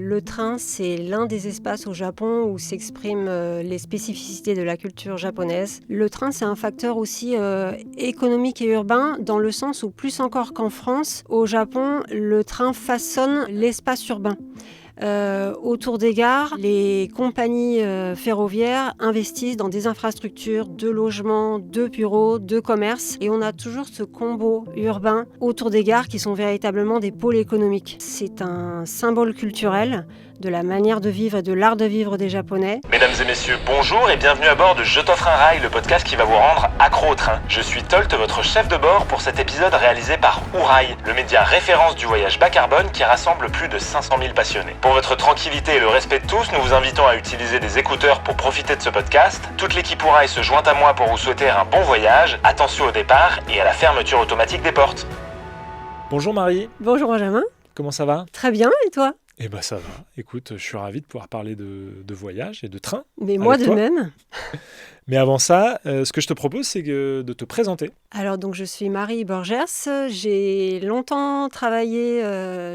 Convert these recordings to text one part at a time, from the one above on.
Le train, c'est l'un des espaces au Japon où s'expriment les spécificités de la culture japonaise. Le train, c'est un facteur aussi économique et urbain, dans le sens où, plus encore qu'en France, au Japon, le train façonne l'espace urbain. Autour des gares, les compagnies ferroviaires investissent dans des infrastructures de logement, de bureaux, de commerce. Et on a toujours ce combo urbain autour des gares qui sont véritablement des pôles économiques. C'est un symbole culturel de la manière de vivre et de l'art de vivre des Japonais. Mesdames et messieurs, bonjour et bienvenue à bord de Je t'offre un rail, le podcast qui va vous rendre accro au train. Je suis Tolt, votre chef de bord pour cet épisode réalisé par Ourail, le média référence du voyage bas carbone qui rassemble plus de 500 000 passionnés. Pour votre tranquillité et le respect de tous, nous vous invitons à utiliser des écouteurs pour profiter de ce podcast. Toute l'équipe Ourail se joint à moi pour vous souhaiter un bon voyage. Attention au départ et à la fermeture automatique des portes. Bonjour Marie. Bonjour Benjamin. Comment ça va ? Très bien, et toi ? Eh ben ça va. Écoute, je suis ravi de pouvoir parler de voyage et de train. Mais moi de toi. même. Mais avant ça, ce que je te propose, c'est de te présenter. Alors donc je suis Marie Borgers, j'ai longtemps travaillé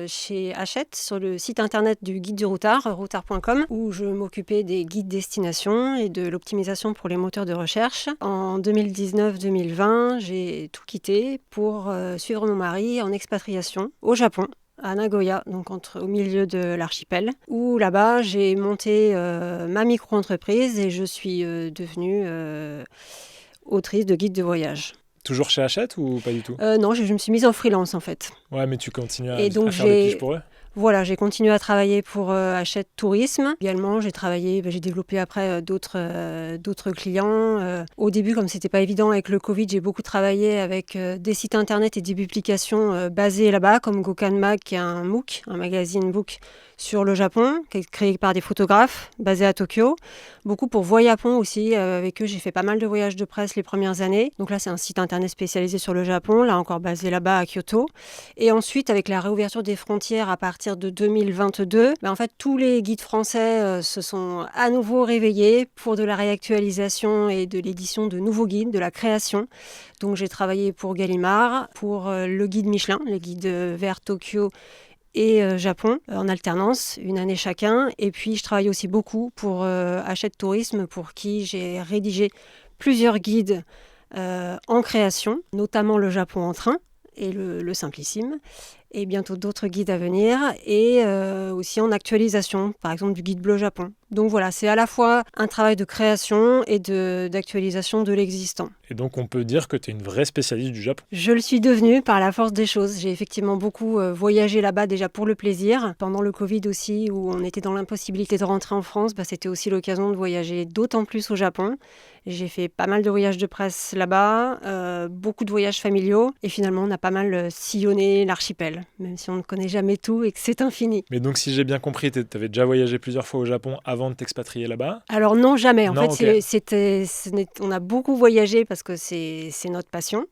chez Hachette sur le site internet du guide du routard, routard.com, où je m'occupais des guides destination et de l'optimisation pour les moteurs de recherche. En 2019-2020, j'ai tout quitté pour suivre mon mari en expatriation au Japon, à Nagoya, donc au milieu de l'archipel, où là-bas j'ai monté ma micro-entreprise et je suis devenue autrice de guide de voyage. Toujours chez Hachette ou pas du tout ? Non, je me suis mise en freelance en fait. Ouais, mais tu continues à donc, faire des piges pour eux ? Voilà, j'ai continué à travailler pour Hachette Tourisme. Également, j'ai développé après d'autres clients. Au début, comme c'était pas évident avec le Covid, j'ai beaucoup travaillé avec des sites internet et des publications basées là-bas, comme Gokan Mag, qui est un MOOC, un magazine book sur le Japon, qui est créé par des photographes basés à Tokyo. Beaucoup pour Voyapon aussi. Avec eux, j'ai fait pas mal de voyages de presse les premières années. Donc là, c'est un site internet spécialisé sur le Japon, là encore basé là-bas à Kyoto. Et ensuite, avec la réouverture des frontières à partir de 2022, en fait, tous les guides français se sont à nouveau réveillés pour de la réactualisation et de l'édition de nouveaux guides, de la création. Donc j'ai travaillé pour Gallimard, pour le guide Michelin, les guides vers Tokyo et Japon, en alternance, une année chacun. Et puis, je travaille aussi beaucoup pour Hachette Tourisme, pour qui j'ai rédigé plusieurs guides en création, notamment le Japon en train et le Simplissime, et bientôt d'autres guides à venir, et aussi en actualisation, par exemple du guide Bleu Japon. Donc voilà, c'est à la fois un travail de création et d'actualisation de l'existant. Et donc on peut dire que tu es une vraie spécialiste du Japon. Je le suis devenue par la force des choses. J'ai effectivement beaucoup voyagé là-bas déjà pour le plaisir. Pendant le Covid aussi, où on était dans l'impossibilité de rentrer en France, c'était aussi l'occasion de voyager d'autant plus au Japon. J'ai fait pas mal de voyages de presse là-bas, beaucoup de voyages familiaux, et finalement on a pas mal sillonné l'archipel, même si on ne connaît jamais tout et que c'est infini. Mais donc si j'ai bien compris, tu avais déjà voyagé plusieurs fois au Japon avant de t'expatrier là-bas ? Alors non, jamais. En fait, okay. On a beaucoup voyagé parce que c'est notre passion.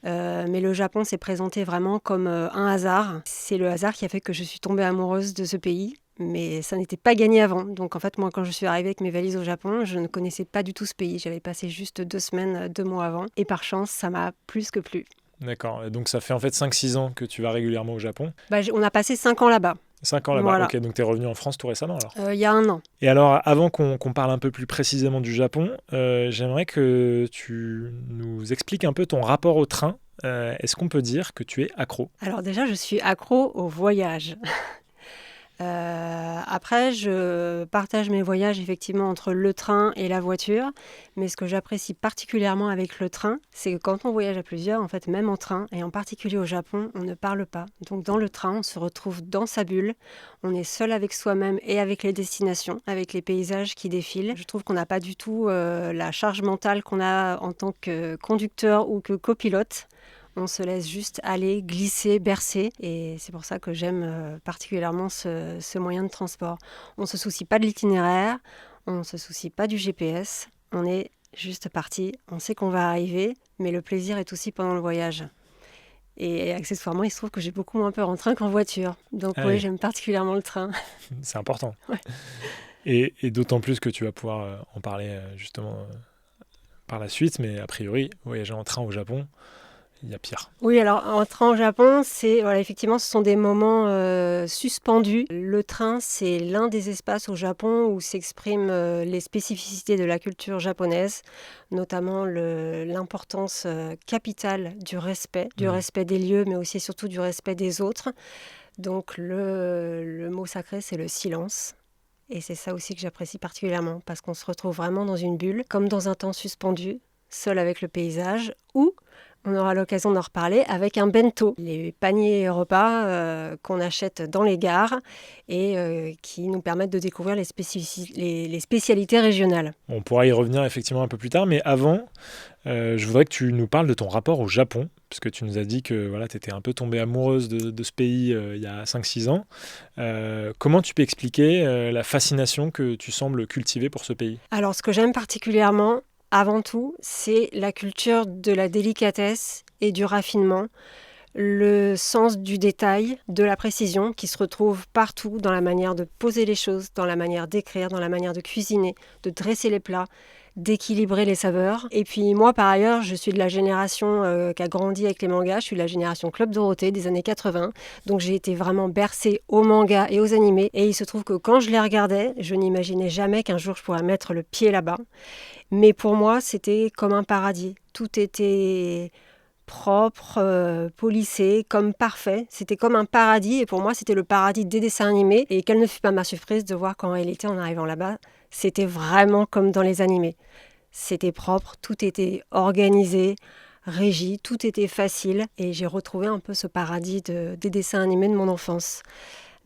Mais le Japon s'est présenté vraiment comme un hasard. C'est le hasard qui a fait que je suis tombée amoureuse de ce pays. Mais ça n'était pas gagné avant. Donc en fait, moi, quand je suis arrivée avec mes valises au Japon, je ne connaissais pas du tout ce pays. J'avais passé juste 2 semaines, 2 mois avant. Et par chance, ça m'a plus que plu. D'accord. Et donc ça fait en fait 5-6 ans que tu vas régulièrement au Japon ? On a passé 5 ans là-bas. 5 ans là-bas, voilà. Ok, donc tu es revenu en France tout récemment alors ? Il y a 1 an. Et alors, avant qu'on parle un peu plus précisément du Japon, j'aimerais que tu nous expliques un peu ton rapport au train. Est-ce qu'on peut dire que tu es accro ? Alors déjà, je suis accro au voyage. Après, je partage mes voyages effectivement entre le train et la voiture, mais ce que j'apprécie particulièrement avec le train, c'est que quand on voyage à plusieurs, en fait, même en train, et en particulier au Japon, on ne parle pas. Donc dans le train, on se retrouve dans sa bulle, on est seul avec soi-même et avec les destinations, avec les paysages qui défilent. Je trouve qu'on n'a pas du tout la charge mentale qu'on a en tant que conducteur ou que copilote. On se laisse juste aller, glisser, bercer. Et c'est pour ça que j'aime particulièrement ce moyen de transport. On ne se soucie pas de l'itinéraire, on ne se soucie pas du GPS. On est juste parti, on sait qu'on va arriver, mais le plaisir est aussi pendant le voyage. Et accessoirement, il se trouve que j'ai beaucoup moins peur en train qu'en voiture. Donc oui, j'aime particulièrement le train. C'est important. Ouais. Et d'autant plus que tu vas pouvoir en parler justement par la suite. Mais a priori, voyager en train au Japon, il y a pire. Oui, alors entrer au Japon, effectivement, ce sont des moments suspendus. Le train, c'est l'un des espaces au Japon où s'expriment les spécificités de la culture japonaise, notamment l'importance capitale du respect des lieux, mais aussi et surtout du respect des autres. Donc le mot sacré, c'est le silence. Et c'est ça aussi que j'apprécie particulièrement, parce qu'on se retrouve vraiment dans une bulle, comme dans un temps suspendu, seul avec le paysage, ou on aura l'occasion d'en reparler avec un bento, les paniers repas qu'on achète dans les gares et qui nous permettent de découvrir les spécialités régionales. On pourra y revenir effectivement un peu plus tard, mais avant, je voudrais que tu nous parles de ton rapport au Japon, puisque tu nous as dit que voilà, tu étais un peu tombée amoureuse de ce pays il y a 5-6 ans. Comment tu peux expliquer la fascination que tu sembles cultiver pour ce pays ? Alors, ce que j'aime particulièrement, avant tout, c'est la culture de la délicatesse et du raffinement, le sens du détail, de la précision qui se retrouve partout dans la manière de poser les choses, dans la manière d'écrire, dans la manière de cuisiner, de dresser les plats, d'équilibrer les saveurs. Et puis moi, par ailleurs, je suis de la génération qui a grandi avec les mangas. Je suis de la génération Club Dorothée des années 80. Donc j'ai été vraiment bercée aux mangas et aux animés. Et il se trouve que quand je les regardais, je n'imaginais jamais qu'un jour je pourrais mettre le pied là-bas. Mais pour moi, c'était comme un paradis. Tout était propre, polissé, comme parfait. C'était comme un paradis. Et pour moi, c'était le paradis des dessins animés. Et quelle ne fut pas ma surprise de voir qu'en réalité, en arrivant là-bas, c'était vraiment comme dans les animés. C'était propre, tout était organisé, régi, tout était facile. Et j'ai retrouvé un peu ce paradis des dessins animés de mon enfance.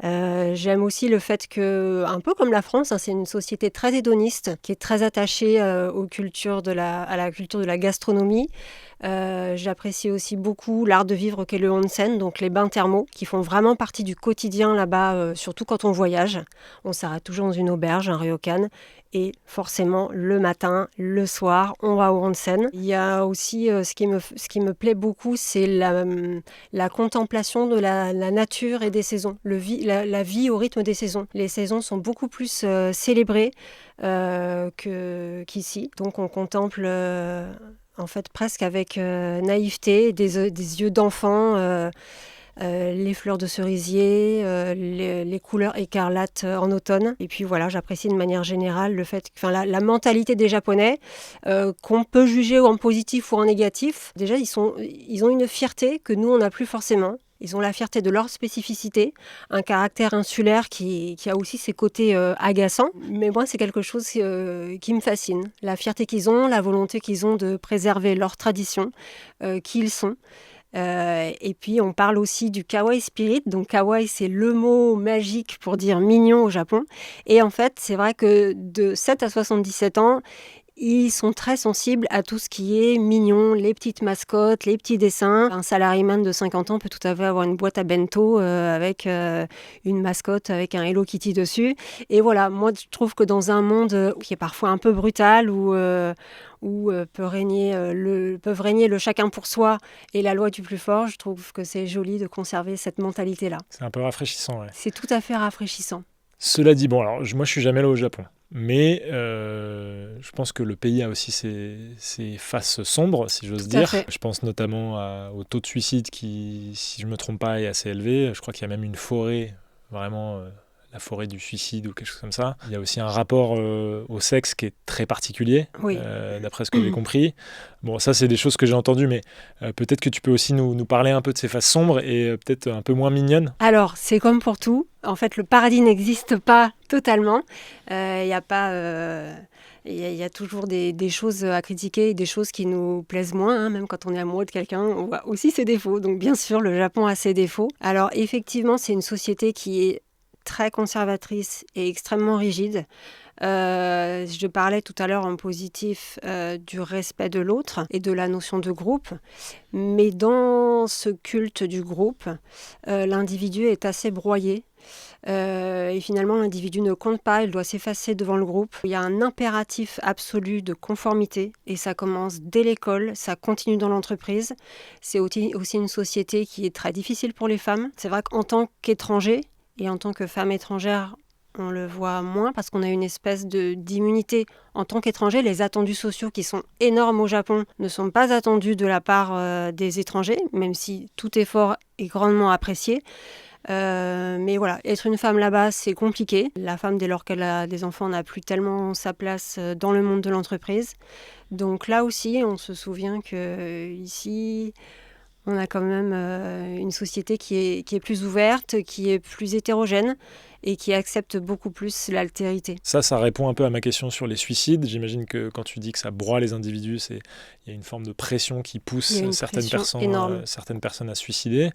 J'aime aussi le fait que, un peu comme la France, c'est une société très hédoniste, qui est très attachée à la culture de la gastronomie. J'apprécie aussi beaucoup l'art de vivre qu'est le onsen, donc les bains thermaux, qui font vraiment partie du quotidien là-bas, surtout quand on voyage. On s'arrête toujours dans une auberge, un ryokan, et forcément, le matin, le soir, on va au onsen. Il y a aussi, ce qui me plaît beaucoup, c'est la contemplation de la nature et des saisons, la vie au rythme des saisons. Les saisons sont beaucoup plus célébrées qu'ici. Donc on contemple en fait presque avec naïveté, des yeux d'enfant, les fleurs de cerisier, les couleurs écarlates en automne. Et puis voilà, j'apprécie de manière générale le fait, la mentalité des Japonais, qu'on peut juger en positif ou en négatif. Déjà, ils ont une fierté que nous, on n'a plus forcément. Ils ont la fierté de leur spécificité, un caractère insulaire qui a aussi ses côtés agaçants. Mais moi, c'est quelque chose qui me fascine. La fierté qu'ils ont, la volonté qu'ils ont de préserver leur tradition, qui ils sont. Et puis, on parle aussi du kawaii spirit. Donc, kawaii, c'est le mot magique pour dire mignon au Japon. Et en fait, c'est vrai que de 7 à 77 ans, ils sont très sensibles à tout ce qui est mignon, les petites mascottes, les petits dessins. Un salariman de 50 ans peut tout à fait avoir une boîte à bento avec une mascotte avec un Hello Kitty dessus. Et voilà, moi je trouve que dans un monde qui est parfois un peu brutal, où peuvent régner le chacun pour soi et la loi du plus fort, je trouve que c'est joli de conserver cette mentalité-là. C'est un peu rafraîchissant, ouais. C'est tout à fait rafraîchissant. Cela dit, bon, alors moi je suis jamais allé au Japon. Mais je pense que le pays a aussi ses faces sombres, si j'ose dire. Je pense notamment au taux de suicide qui, si je ne me trompe pas, est assez élevé. Je crois qu'il y a même une forêt, vraiment la forêt du suicide ou quelque chose comme ça. Il y a aussi un rapport au sexe qui est très particulier, oui. D'après ce que j'ai compris. Bon, ça, c'est des choses que j'ai entendues, mais peut-être que tu peux aussi nous parler un peu de ces faces sombres et peut-être un peu moins mignonnes. Alors, c'est comme pour tout. En fait, le paradis n'existe pas totalement. Il y a pas... Il y a toujours des choses à critiquer et des choses qui nous plaisent moins, même quand on est amoureux de quelqu'un, on voit aussi ses défauts. Donc bien sûr, le Japon a ses défauts. Alors effectivement, c'est une société qui est très conservatrice et extrêmement rigide. Je parlais tout à l'heure en positif du respect de l'autre et de la notion de groupe, mais dans ce culte du groupe, l'individu est assez broyé. Et finalement, l'individu ne compte pas, il doit s'effacer devant le groupe. Il y a un impératif absolu de conformité et ça commence dès l'école, ça continue dans l'entreprise. C'est aussi une société qui est très difficile pour les femmes. C'est vrai qu'en tant qu'étranger et en tant que femme étrangère, on le voit moins parce qu'on a une espèce d'immunité. En tant qu'étranger, les attendus sociaux qui sont énormes au Japon ne sont pas attendus de la part des étrangers, même si tout effort est grandement apprécié. Mais voilà, être une femme là-bas, c'est compliqué. La femme, dès lors qu'elle a des enfants, n'a plus tellement sa place dans le monde de l'entreprise. Donc là aussi, on se souvient qu'ici, on a quand même une société qui est plus ouverte, qui est plus hétérogène et qui accepte beaucoup plus l'altérité. Ça répond un peu à ma question sur les suicides. J'imagine que quand tu dis que ça broie les individus, il y a une forme de pression qui pousse certaines personnes à se suicider.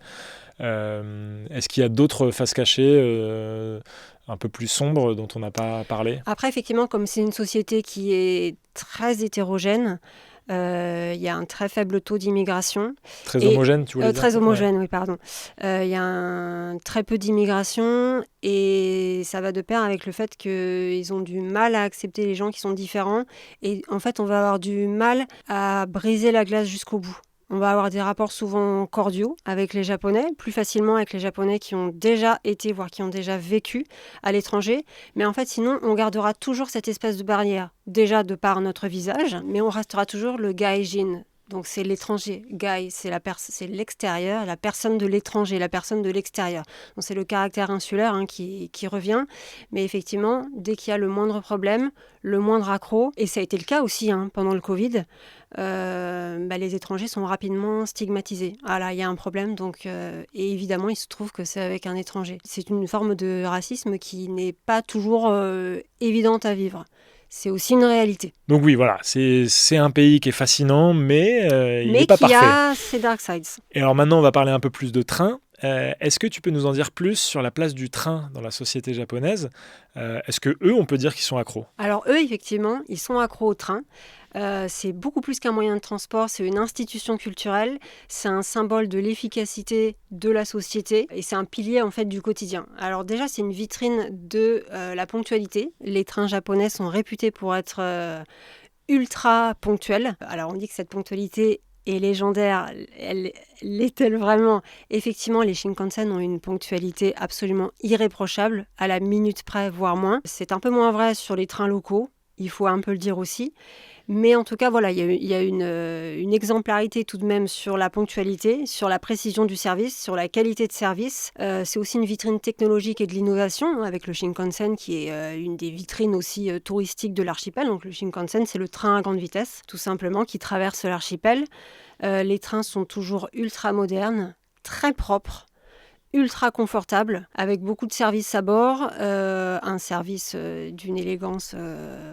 Est-ce qu'il y a d'autres faces cachées un peu plus sombres dont on n'a pas parlé ? Après, effectivement, comme c'est une société qui est très hétérogène, il y a un très faible taux d'immigration. Très homogène, tu voulais dire ? Très homogène, oui, pardon. Il y a très peu d'immigration et ça va de pair avec le fait qu'ils ont du mal à accepter les gens qui sont différents. Et en fait, on va avoir du mal à briser la glace jusqu'au bout. On va avoir des rapports souvent cordiaux avec les Japonais, plus facilement avec les Japonais qui ont déjà été, voire qui ont déjà vécu à l'étranger. Mais en fait, sinon, on gardera toujours cette espèce de barrière, déjà de par notre visage, mais on restera toujours le gaijin. Donc c'est l'étranger. Gai, c'est l'extérieur, la personne de l'étranger, la personne de l'extérieur. Donc c'est le caractère insulaire qui revient. Mais effectivement, dès qu'il y a le moindre problème, le moindre accroc, et ça a été le cas aussi pendant le Covid, les étrangers sont rapidement stigmatisés. Ah là, il y a un problème, donc, et évidemment, il se trouve que c'est avec un étranger. C'est une forme de racisme qui n'est pas toujours évidente à vivre. C'est aussi une réalité. Donc oui, voilà, c'est un pays qui est fascinant, mais il n'est pas parfait. Mais qui a ses dark sides. Et alors maintenant, on va parler un peu plus de train. Est-ce que tu peux nous en dire plus sur la place du train dans la société japonaise ? Est-ce que eux, on peut dire qu'ils sont accros ? Alors eux, effectivement, ils sont accros au train. C'est beaucoup plus qu'un moyen de transport, c'est une institution culturelle, c'est un symbole de l'efficacité de la société et c'est un pilier en fait du quotidien. Alors déjà, c'est une vitrine de la ponctualité. Les trains japonais sont réputés pour être ultra ponctuels. Alors on dit que cette ponctualité est légendaire, l'est-elle vraiment ? Effectivement, les Shinkansen ont une ponctualité absolument irréprochable, à la minute près, voire moins. C'est un peu moins vrai sur les trains locaux, il faut un peu le dire aussi. Mais en tout cas, voilà, il y a une exemplarité tout de même sur la ponctualité, sur la précision du service, sur la qualité de service. C'est aussi une vitrine technologique et de l'innovation, avec le Shinkansen qui est une des vitrines aussi touristiques de l'archipel. Donc le Shinkansen, c'est le train à grande vitesse, tout simplement, qui traverse l'archipel. Les trains sont toujours ultra modernes, très propres, ultra confortable, avec beaucoup de services à bord, un service d'une élégance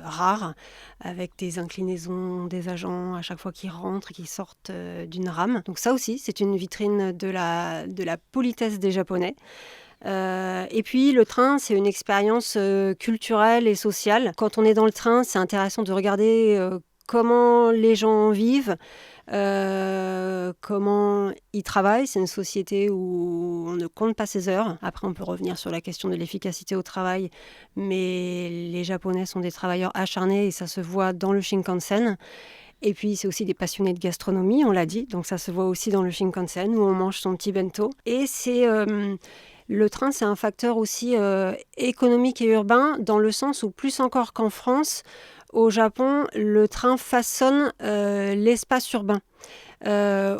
rare, avec des inclinaisons des agents à chaque fois qu'ils rentrent et qu'ils sortent d'une rame. Donc ça aussi, c'est une vitrine de la politesse des Japonais. Et puis le train, c'est une expérience culturelle et sociale. Quand on est dans le train, c'est intéressant de regarder comment les gens vivent, comment ils travaillent. C'est une société où on ne compte pas ses heures. Après, on peut revenir sur la question de l'efficacité au travail, mais les Japonais sont des travailleurs acharnés et ça se voit dans le Shinkansen. Et puis, c'est aussi des passionnés de gastronomie, on l'a dit, donc ça se voit aussi dans le Shinkansen où on mange son petit bento. Et le train, c'est un facteur aussi économique et urbain, dans le sens où, plus encore qu'en France, au Japon, le train façonne l'espace urbain.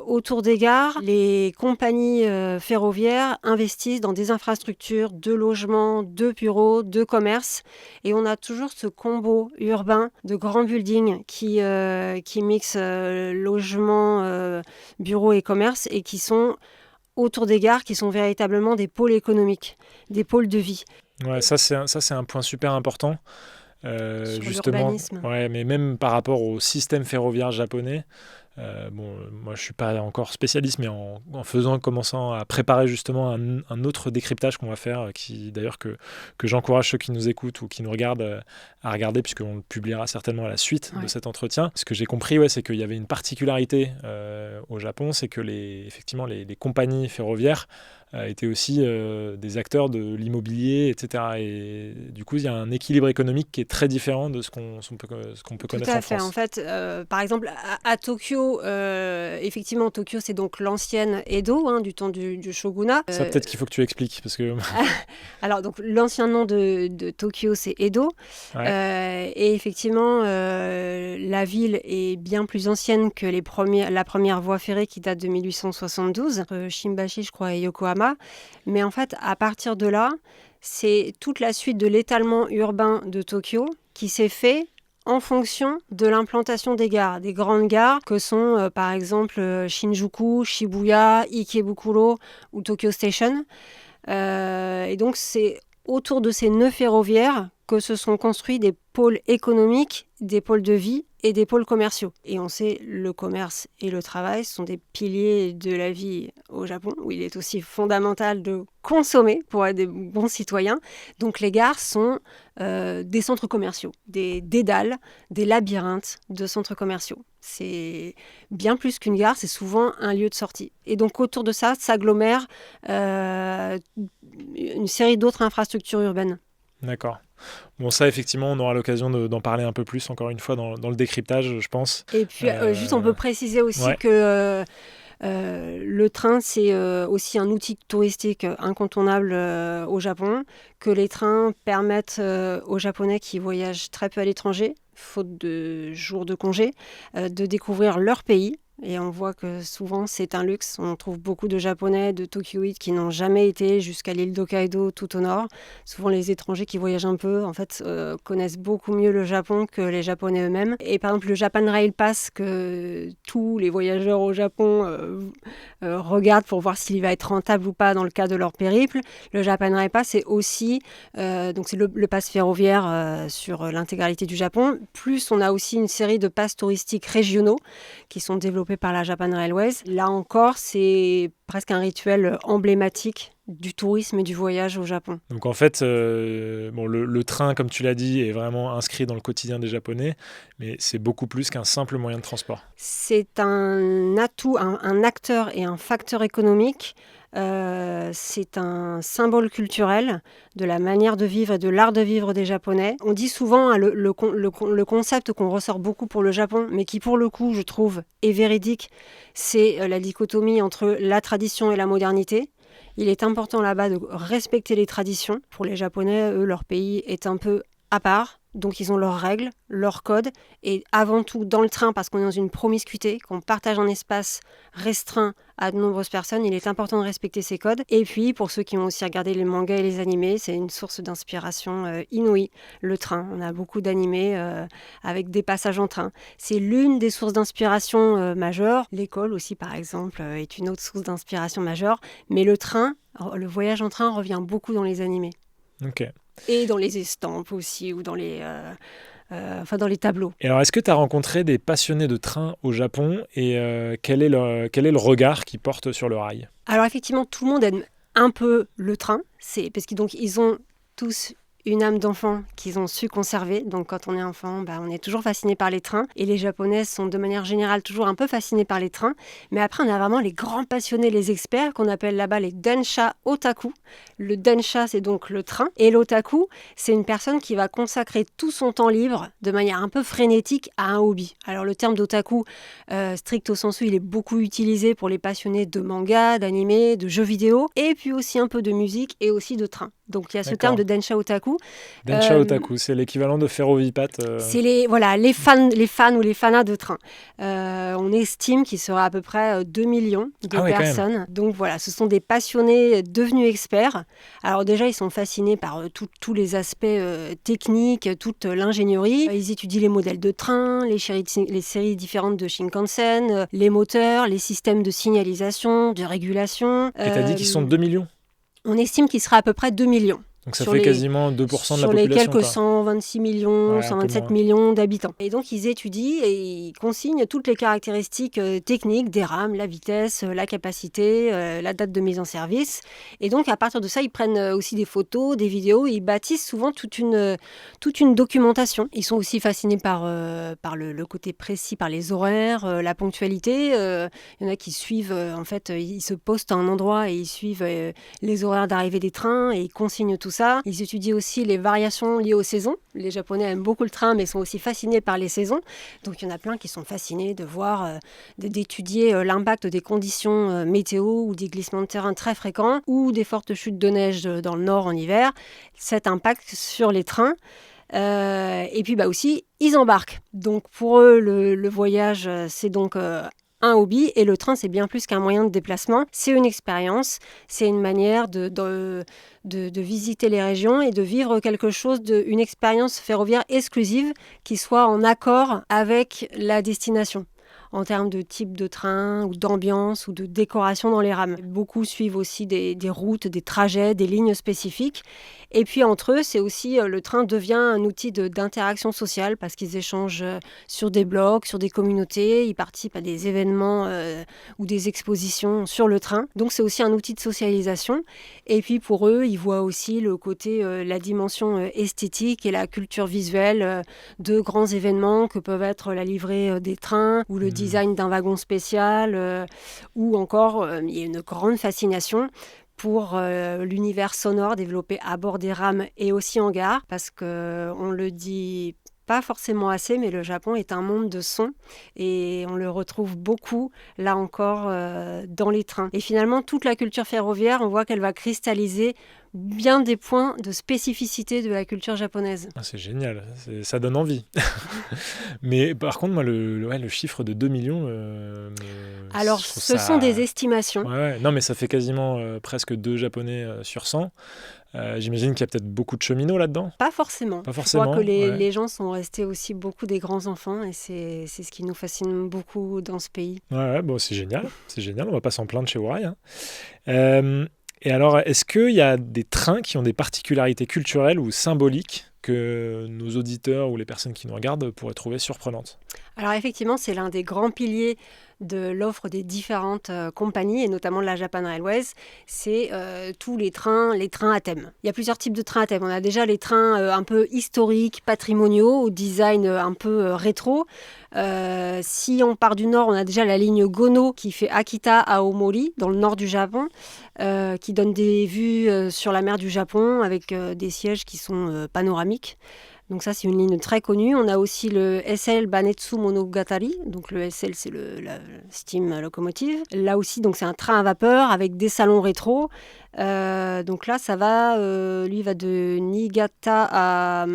Autour des gares, les compagnies ferroviaires investissent dans des infrastructures de logements, de bureaux, de commerce. Et on a toujours ce combo urbain de grands buildings qui mixent logement, bureaux et commerce et qui sont autour des gares, qui sont véritablement des pôles économiques, des pôles de vie. Ouais, ça c'est un point super important. Sur justement, l'urbanisme. Ouais, mais même par rapport au système ferroviaire japonais, moi je suis pas encore spécialiste, mais en commençant à préparer justement un autre décryptage qu'on va faire, qui d'ailleurs que j'encourage ceux qui nous écoutent ou qui nous regardent à regarder, puisqu'on le publiera certainement à la suite de cet entretien. Ce que j'ai compris, c'est qu'il y avait une particularité au Japon, c'est que effectivement les compagnies ferroviaires étaient aussi des acteurs de l'immobilier, etc. Et du coup, il y a un équilibre économique qui est très différent de ce qu'on peut connaître en France. Tout à fait. En fait, par exemple, à Tokyo, effectivement, Tokyo, c'est donc l'ancienne Edo, du temps du shogunat. Ça, peut-être qu'il faut que tu expliques, parce que... Alors, donc, l'ancien nom de Tokyo, c'est Edo. Ouais. Et effectivement, la ville est bien plus ancienne que la première voie ferrée qui date de 1872, entre Shimbashi, je crois, et Yokohama. Mais en fait, à partir de là, c'est toute la suite de l'étalement urbain de Tokyo qui s'est fait en fonction de l'implantation des gares, des grandes gares que sont par exemple Shinjuku, Shibuya, Ikebukuro ou Tokyo Station. Et donc c'est autour de ces nœuds ferroviaires que se sont construits des pôles économiques, des pôles de vie et des pôles commerciaux. Et on sait, le commerce et le travail sont des piliers de la vie au Japon, où il est aussi fondamental de consommer pour être des bons citoyens. Donc les gares sont des centres commerciaux, des dédales, des labyrinthes de centres commerciaux. C'est bien plus qu'une gare, c'est souvent un lieu de sortie. Et donc autour de ça s'agglomèrent une série d'autres infrastructures urbaines. D'accord. Bon, ça, effectivement, on aura l'occasion d'en parler un peu plus, encore une fois, dans le décryptage, je pense. Et puis, juste, on peut préciser aussi que le train, c'est aussi un outil touristique incontournable au Japon, que les trains permettent aux Japonais qui voyagent très peu à l'étranger, faute de jours de congé, de découvrir leur pays. Et on voit que souvent, c'est un luxe. On trouve beaucoup de Japonais de Tokyoïdes qui n'ont jamais été jusqu'à l'île d'Hokkaido tout au nord. Souvent, les étrangers qui voyagent un peu, en fait, connaissent beaucoup mieux le Japon que les Japonais eux-mêmes. Et par exemple, le Japan Rail Pass que tous les voyageurs au Japon regardent pour voir s'il va être rentable ou pas dans le cas de leur périple. Le Japan Rail Pass, c'est aussi donc c'est le pass ferroviaire sur l'intégralité du Japon. Plus, on a aussi une série de passes touristiques régionaux qui sont développés par la Japan Railways. Là encore, c'est presque un rituel emblématique du tourisme et du voyage au Japon. Donc en fait, le train, comme tu l'as dit, est vraiment inscrit dans le quotidien des Japonais, mais c'est beaucoup plus qu'un simple moyen de transport. C'est un atout, un acteur et un facteur économique. C'est un symbole culturel de la manière de vivre et de l'art de vivre des Japonais. On dit souvent le concept qu'on ressort beaucoup pour le Japon, mais qui pour le coup, je trouve, est véridique, c'est la dichotomie entre la tradition et la modernité. Il est important là-bas de respecter les traditions. Pour les Japonais, eux, leur pays est un peu à part. Donc ils ont leurs règles, leurs codes. Et avant tout, dans le train, parce qu'on est dans une promiscuité, qu'on partage un espace restreint à de nombreuses personnes, il est important de respecter ces codes. Et puis, pour ceux qui ont aussi regardé les mangas et les animés, c'est une source d'inspiration inouïe, le train. On a beaucoup d'animés avec des passages en train. C'est l'une des sources d'inspiration majeures. L'école aussi, par exemple, est une autre source d'inspiration majeure. Mais le train, le voyage en train revient beaucoup dans les animés. Ok. Et dans les estampes aussi, ou dans les tableaux. Et alors, est-ce que tu as rencontré des passionnés de train au Japon et quel est le regard qu'ils portent sur le rail ? Alors effectivement, tout le monde aime un peu le train, parce qu'ils ont tous une âme d'enfant qu'ils ont su conserver. Donc quand on est enfant, on est toujours fasciné par les trains. Et les Japonais sont de manière générale toujours un peu fascinés par les trains. Mais après, on a vraiment les grands passionnés, les experts, qu'on appelle là-bas les densha otaku. Le densha, c'est donc le train. Et l'otaku, c'est une personne qui va consacrer tout son temps libre de manière un peu frénétique à un hobby. Alors le terme d'otaku, stricto sensu, il est beaucoup utilisé pour les passionnés de manga, d'anime, de jeux vidéo. Et puis aussi un peu de musique et aussi de train. Donc il y a ce terme de densha otaku. Densha otaku, c'est l'équivalent de ferrovipat. C'est les fans ou les fanas de train. On estime qu'il sera à peu près 2 millions de personnes. Donc voilà, ce sont des passionnés devenus experts. Alors déjà, ils sont fascinés par tous les aspects techniques, toute l'ingénierie. Ils étudient les modèles de train, les séries différentes de Shinkansen, les moteurs, les systèmes de signalisation, de régulation. Et t'as dit qu'ils sont 2 millions ? On estime qu'il sera à peu près 2 millions. Donc ça fait quasiment 2% de la population. Sur les quelques 126 millions, 127 millions d'habitants. Et donc ils étudient et ils consignent toutes les caractéristiques techniques des rames, la vitesse, la capacité, la date de mise en service. Et donc à partir de ça, ils prennent aussi des photos, des vidéos, ils bâtissent souvent toute une documentation. Ils sont aussi fascinés par le côté précis, par les horaires, la ponctualité. Il y en a qui suivent, en fait, ils se postent à un endroit et ils suivent les horaires d'arrivée des trains et ils consignent tout ça. Ils étudient aussi les variations liées aux saisons. Les Japonais aiment beaucoup le train, mais sont aussi fascinés par les saisons. Donc il y en a plein qui sont fascinés de voir, d'étudier l'impact des conditions météo ou des glissements de terrain très fréquents ou des fortes chutes de neige dans le nord en hiver. Cet impact sur les trains. Et puis aussi, ils embarquent. Donc pour eux, le voyage, c'est donc un hobby, et le train, c'est bien plus qu'un moyen de déplacement. C'est une expérience, c'est une manière de visiter les régions et de vivre quelque chose, une expérience ferroviaire exclusive qui soit en accord avec la destination, en termes de type de train ou d'ambiance ou de décoration dans les rames. Beaucoup suivent aussi des routes, des trajets, des lignes spécifiques. Et puis entre eux, c'est aussi, le train devient un outil d'interaction sociale parce qu'ils échangent sur des blogs, sur des communautés, ils participent à des événements ou des expositions sur le train. Donc c'est aussi un outil de socialisation. Et puis pour eux, ils voient aussi le côté, la dimension esthétique et la culture visuelle de grands événements que peuvent être la livrée des trains ou le design d'un wagon spécial ou encore, il y a une grande fascination pour l'univers sonore développé à bord des rames et aussi en gare, parce qu'on le dit pas forcément assez, mais le Japon est un monde de sons et on le retrouve beaucoup, là encore, dans les trains. Et finalement, toute la culture ferroviaire, on voit qu'elle va cristalliser bien des points de spécificité de la culture japonaise. Ah, c'est génial, ça donne envie. Mais par contre, moi, le chiffre de 2 millions... Alors, ce sont des estimations. Ouais. Non, mais ça fait quasiment presque 2 Japonais sur 100. J'imagine qu'il y a peut-être beaucoup de cheminots là-dedans. Pas forcément. Je crois que les gens sont restés aussi beaucoup des grands enfants et c'est ce qui nous fascine beaucoup dans ce pays. Ouais, bon, c'est génial, on va pas s'en plaindre chez Ourai. Et alors, est-ce qu'il y a des trains qui ont des particularités culturelles ou symboliques que nos auditeurs ou les personnes qui nous regardent pourraient trouver surprenantes ? Alors effectivement, c'est l'un des grands piliers de l'offre des différentes compagnies, et notamment de la Japan Railways, c'est tous les trains à thème. Il y a plusieurs types de trains à thème. On a déjà les trains un peu historiques, patrimoniaux, au design un peu rétro. Si on part du nord, on a déjà la ligne Gono qui fait Akita à Aomori, dans le nord du Japon, qui donne des vues sur la mer du Japon avec des sièges qui sont panoramiques. Donc ça, c'est une ligne très connue. On a aussi le SL Banetsu Monogatari. Donc le SL, c'est la steam locomotive. Là aussi, donc c'est un train à vapeur avec des salons rétro. Donc là, ça va, lui va de Niigata à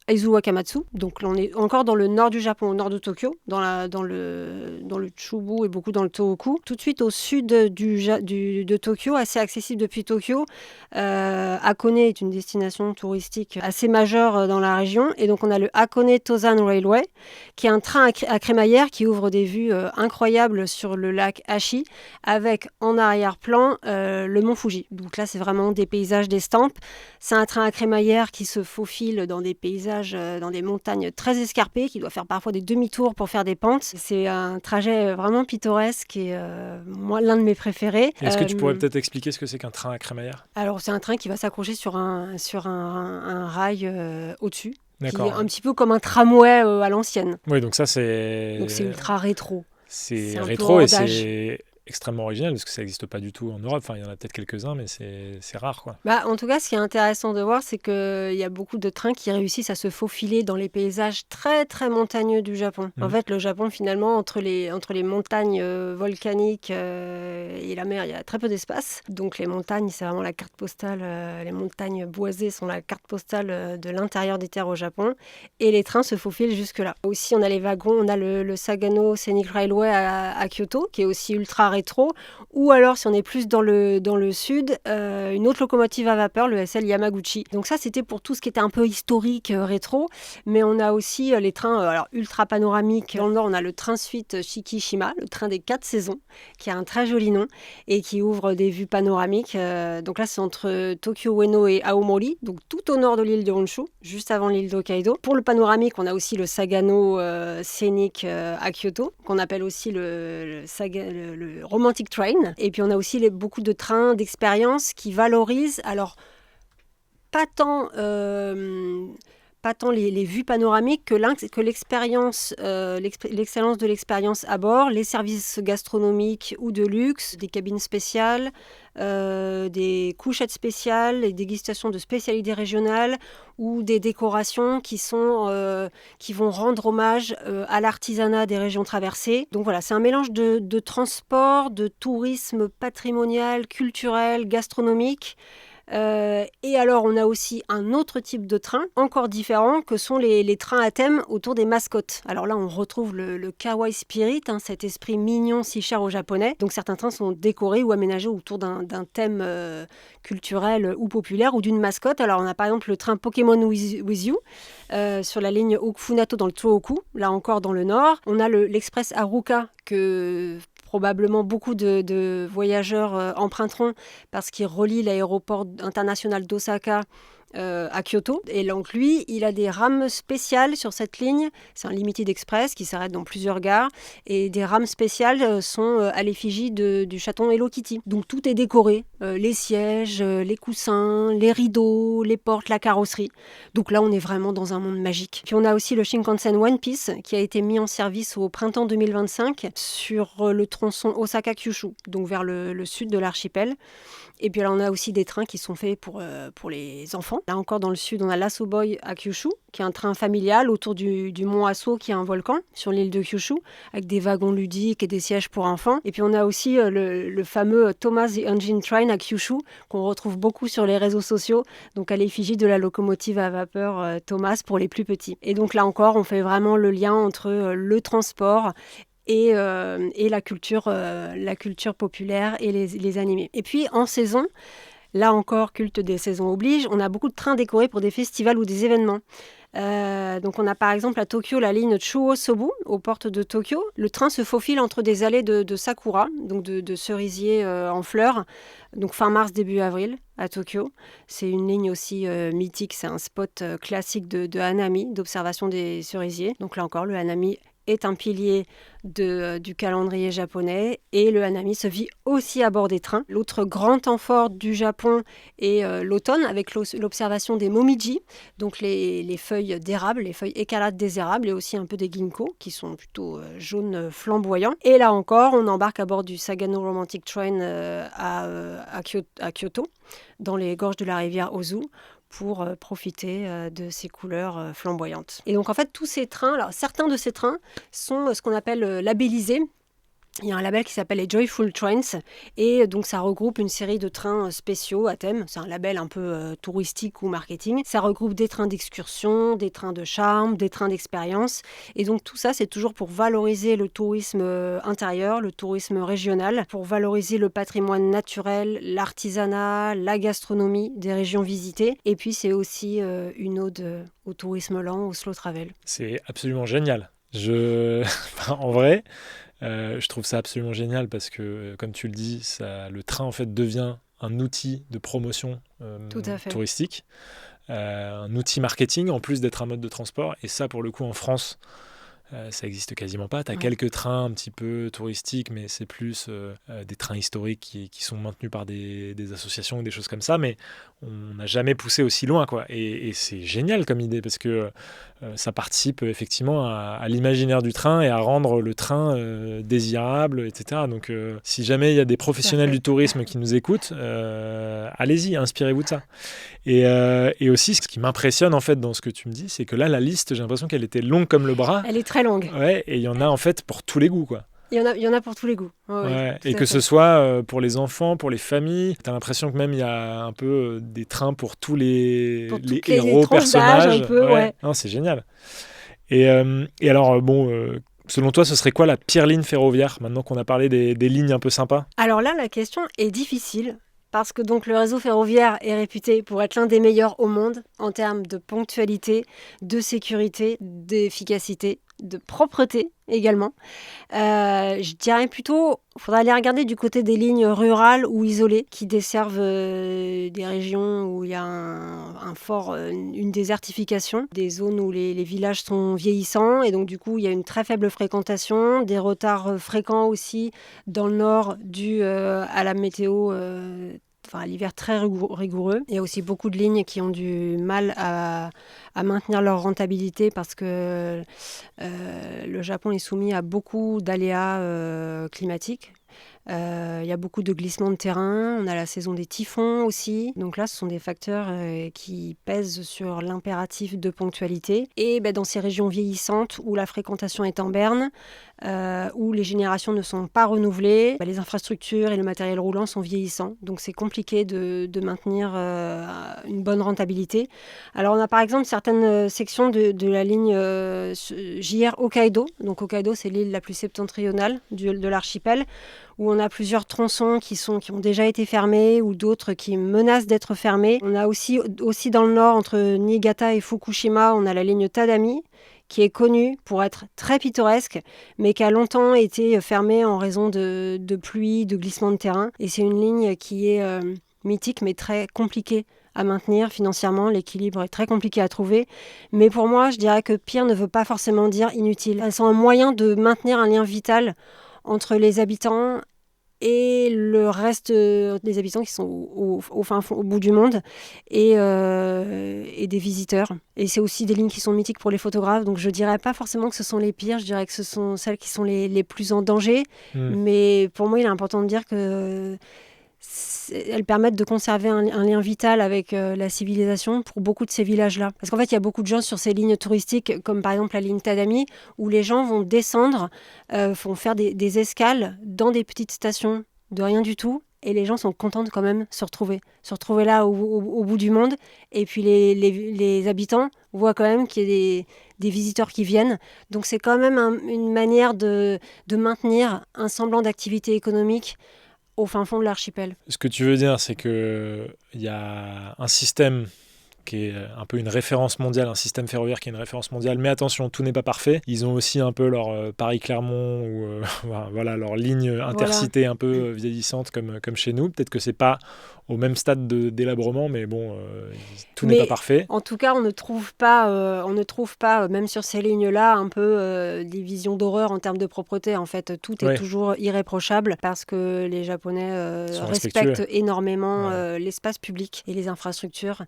Aizu Wakamatsu. Donc là, on est encore dans le nord du Japon, au nord de Tokyo, dans le Chubu et beaucoup dans le Tohoku. Tout de suite au sud de Tokyo, assez accessible depuis Tokyo. Hakone est une destination touristique assez majeure dans la région. Et donc on a le Hakone Tozan Railway, qui est un train à crémaillère qui ouvre des vues incroyables sur le lac Ashi, avec en arrière-plan le mont Fuji. Donc là, c'est vraiment des paysages d'estampes. C'est un train à crémaillère qui se faufile dans des paysages, dans des montagnes très escarpées, qui doit faire parfois des demi-tours pour faire des pentes. C'est un trajet vraiment pittoresque et moi, l'un de mes préférés. Est-ce que tu pourrais peut-être expliquer ce que c'est qu'un train à crémaillère ? Alors, c'est un train qui va s'accrocher sur un rail au-dessus. D'accord. Qui est un petit peu comme un tramway à l'ancienne. Oui, donc ça, c'est... Donc c'est ultra rétro. C'est rétro et c'est extrêmement original parce que ça n'existe pas du tout en Europe. Enfin, il y en a peut-être quelques-uns, mais c'est rare, quoi. En tout cas, ce qui est intéressant de voir, c'est qu'il y a beaucoup de trains qui réussissent à se faufiler dans les paysages très, très montagneux du Japon. En fait, le Japon, finalement, entre les montagnes volcaniques et la mer, il y a très peu d'espace. Donc les montagnes, c'est vraiment la carte postale. Les montagnes boisées sont la carte postale de l'intérieur des terres au Japon. Et les trains se faufilent jusque-là. Aussi, on a les wagons. On a le Sagano Scenic Railway à Kyoto, qui est aussi ultra rétro, rétro. Ou alors, si on est plus dans le sud, une autre locomotive à vapeur, le SL Yamaguchi. Donc ça, c'était pour tout ce qui était un peu historique, rétro. Mais on a aussi les trains ultra panoramiques. Dans le nord, on a le train suite Shikishima, le train des 4 saisons, qui a un très joli nom et qui ouvre des vues panoramiques. Donc là, c'est entre Tokyo Ueno et Aomori, donc tout au nord de l'île de Honshu, juste avant l'île d'Hokkaido. Pour le panoramique, on a aussi le Sagano Scenic à Kyoto, qu'on appelle aussi le Romantic Train. Et puis on a aussi beaucoup de trains d'expérience qui valorisent, alors pas tant les vues panoramiques que l'expérience, l'excellence de l'expérience à bord, les services gastronomiques ou de luxe, des cabines spéciales, des couchettes spéciales, des dégustations de spécialités régionales ou des décorations qui vont rendre hommage à l'artisanat des régions traversées. Donc voilà, c'est un mélange de transport, de tourisme patrimonial, culturel, gastronomique. Et alors, on a aussi un autre type de train, encore différent, que sont les trains à thème autour des mascottes. Alors là, on retrouve le kawaii spirit, cet esprit mignon si cher aux Japonais. Donc certains trains sont décorés ou aménagés autour d'un thème culturel ou populaire ou d'une mascotte. Alors on a par exemple le train Pokémon with You sur la ligne Okufunato dans le Tohoku, là encore dans le nord. On a l'express Haruka que probablement beaucoup de voyageurs emprunteront parce qu'il relie l'aéroport international d'Osaka à Kyoto. Et donc lui, il a des rames spéciales sur cette ligne. C'est un Limited Express qui s'arrête dans plusieurs gares. Et des rames spéciales sont à l'effigie du chaton Hello Kitty. Donc tout est décoré. Les sièges, les coussins, les rideaux, les portes, la carrosserie. Donc là, on est vraiment dans un monde magique. Puis on a aussi le Shinkansen One Piece qui a été mis en service au printemps 2025 sur le tronçon Osaka-Kyushu, donc vers le sud de l'archipel. Et puis là, on a aussi des trains qui sont faits pour les enfants. Là encore, dans le sud, on a l'Asoboy à Kyushu, qui est un train familial autour du mont Aso, qui est un volcan sur l'île de Kyushu, avec des wagons ludiques et des sièges pour enfants. Et puis on a aussi le fameux Thomas the Engine Train à Kyushu, qu'on retrouve beaucoup sur les réseaux sociaux, donc à l'effigie de la locomotive à vapeur Thomas pour les plus petits. Et donc là encore, on fait vraiment le lien entre le transport et la culture populaire et les animés. Et puis en saison, là encore, culte des saisons oblige, on a beaucoup de trains décorés pour des festivals ou des événements. Donc on a par exemple à Tokyo la ligne Chuo-Sobu aux portes de Tokyo. Le train se faufile entre des allées de sakura, donc de cerisiers en fleurs, donc fin mars, début avril à Tokyo. C'est une ligne aussi mythique, c'est un spot classique de hanami, d'observation des cerisiers. Donc là encore, le hanami est un pilier du calendrier japonais et le hanami se vit aussi à bord des trains. L'autre grand temps fort du Japon est l'automne avec l'observation des momiji, donc les feuilles d'érable, les feuilles écarlates des érables et aussi un peu des ginkgo qui sont plutôt jaunes flamboyants. Et là encore, on embarque à bord du Sagano Romantic Train à Kyoto, dans les gorges de la rivière Ozu, pour profiter de ces couleurs flamboyantes. Et donc en fait, tous ces trains, alors certains de ces trains sont ce qu'on appelle labellisés. Il y a un label qui s'appelle les Joyful Trains et donc ça regroupe une série de trains spéciaux à thème. C'est un label un peu touristique ou marketing. Ça regroupe des trains d'excursion, des trains de charme, des trains d'expérience. Et donc tout ça, c'est toujours pour valoriser le tourisme intérieur, le tourisme régional, pour valoriser le patrimoine naturel, l'artisanat, la gastronomie des régions visitées. Et puis c'est aussi une ode au tourisme lent, au slow travel. C'est absolument génial. En vrai... je trouve ça absolument génial parce que, comme tu le dis, le train en fait devient un outil de promotion touristique, un outil marketing en plus d'être un mode de transport. Et ça, pour le coup, en France, ça existe quasiment pas. Tu as quelques trains un petit peu touristiques, mais c'est plus des trains historiques qui sont maintenus par des associations ou des choses comme ça. Mais on n'a jamais poussé aussi loin, quoi. Et c'est génial comme idée parce que ça participe effectivement à l'imaginaire du train et à rendre le train désirable, etc. Donc, si jamais il y a des professionnels du tourisme qui nous écoutent, allez-y, inspirez-vous de ça. Et aussi, ce qui m'impressionne en fait dans ce que tu me dis, c'est que là, la liste, j'ai l'impression qu'elle était longue comme le bras. Elle est très longue. Ouais, et il y en a en fait pour tous les goûts, quoi. Il y en a pour tous les goûts. Ouais, et que ce soit pour les enfants, pour les familles. Tu as l'impression que même il y a un peu des trains pour tous les héros, personnages. Un peu, ouais. Non, c'est génial. Et alors, Selon toi, ce serait quoi la pire ligne ferroviaire, maintenant qu'on a parlé des lignes un peu sympas ? Alors là, la question est difficile. Parce que donc le réseau ferroviaire est réputé pour être l'un des meilleurs au monde en termes de ponctualité, de sécurité, d'efficacité, de propreté également. Je dirais plutôt, il faudrait aller regarder du côté des lignes rurales ou isolées qui desservent des régions où il y a une désertification, des zones où les villages sont vieillissants et donc du coup il y a une très faible fréquentation, des retards fréquents aussi dans le nord dus à la météo. À l'hiver très rigoureux. Il y a aussi beaucoup de lignes qui ont du mal à maintenir leur rentabilité parce que le Japon est soumis à beaucoup d'aléas climatiques. Il y a beaucoup de glissements de terrain, on a la saison des typhons aussi. Donc là, ce sont des facteurs qui pèsent sur l'impératif de ponctualité. Et dans ces régions vieillissantes où la fréquentation est en berne, où les générations ne sont pas renouvelées, les infrastructures et le matériel roulant sont vieillissants. Donc c'est compliqué de maintenir une bonne rentabilité. Alors on a par exemple certaines sections de la ligne JR Hokkaido. Donc Hokkaido, c'est l'île la plus septentrionale de l'archipel, où on a plusieurs tronçons qui ont déjà été fermés ou d'autres qui menacent d'être fermés. On a aussi dans le nord, entre Niigata et Fukushima, on a la ligne Tadami, qui est connue pour être très pittoresque, mais qui a longtemps été fermée en raison de pluie, de glissements de terrain. Et c'est une ligne qui est mythique, mais très compliquée à maintenir financièrement. L'équilibre est très compliqué à trouver. Mais pour moi, je dirais que pire ne veut pas forcément dire inutile. Elles sont un moyen de maintenir un lien vital entre les habitants et le reste des habitants qui sont au fin fond, au bout du monde, et des visiteurs. Et c'est aussi des lignes qui sont mythiques pour les photographes, donc je dirais pas forcément que ce sont les pires, je dirais que ce sont celles qui sont les plus en danger. Mais pour moi, il est important de dire que elles permettent de conserver un lien vital avec la civilisation pour beaucoup de ces villages-là. Parce qu'en fait, il y a beaucoup de gens sur ces lignes touristiques, comme par exemple la ligne Tadami, où les gens vont descendre, vont faire des escales dans des petites stations de rien du tout, et les gens sont contents de quand même se retrouver là au bout du monde. Et puis les habitants voient quand même qu'il y a des visiteurs qui viennent. Donc c'est quand même une manière de maintenir un semblant d'activité économique au fin fond de l'archipel. Ce que tu veux dire, c'est qu'il y a un système qui est un peu une référence mondiale, un système ferroviaire qui est une référence mondiale, mais attention, tout n'est pas parfait. Ils ont aussi un peu leur Paris-Clermont ou leur ligne intercité un peu vieillissante comme chez nous. Peut-être que c'est pas au même stade délabrement, mais bon, tout n'est pas parfait. En tout cas, on ne trouve pas, même sur ces lignes-là, un peu des visions d'horreur en termes de propreté. En fait, tout est toujours irréprochable parce que les Japonais respectent énormément l'espace public et les infrastructures.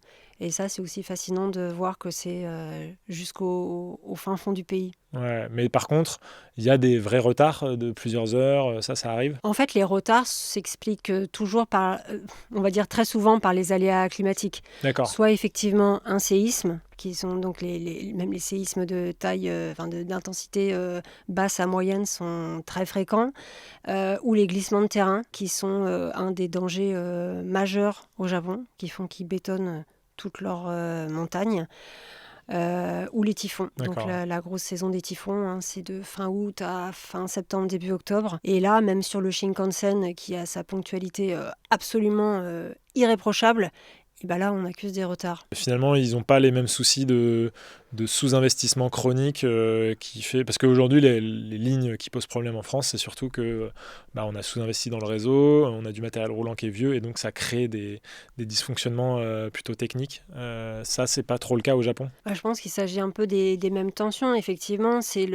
Et ça, c'est aussi fascinant de voir que c'est jusqu'au fin fond du pays. Ouais, mais par contre, il y a des vrais retards de plusieurs heures, ça arrive. En fait, les retards s'expliquent toujours on va dire très souvent par les aléas climatiques. D'accord. Soit effectivement un séisme, qui sont donc même les séismes de taille, d'intensité basse à moyenne sont très fréquents, ou les glissements de terrain, qui sont un des dangers majeurs au Japon, qui bétonnent toutes leurs montagnes. Ou les typhons. D'accord. Donc la grosse saison des typhons, c'est de fin août à fin septembre, début octobre. Et là, même sur le Shinkansen, qui a sa ponctualité absolument irréprochable, et là, on accuse des retards. Finalement, ils n'ont pas les mêmes soucis de sous-investissement chronique qui fait... Parce qu'aujourd'hui, les lignes qui posent problème en France, c'est surtout que on a sous-investi dans le réseau, on a du matériel roulant qui est vieux, et donc ça crée des dysfonctionnements plutôt techniques. Ça, c'est pas trop le cas au Japon. Je pense qu'il s'agit un peu des mêmes tensions. Effectivement, c'est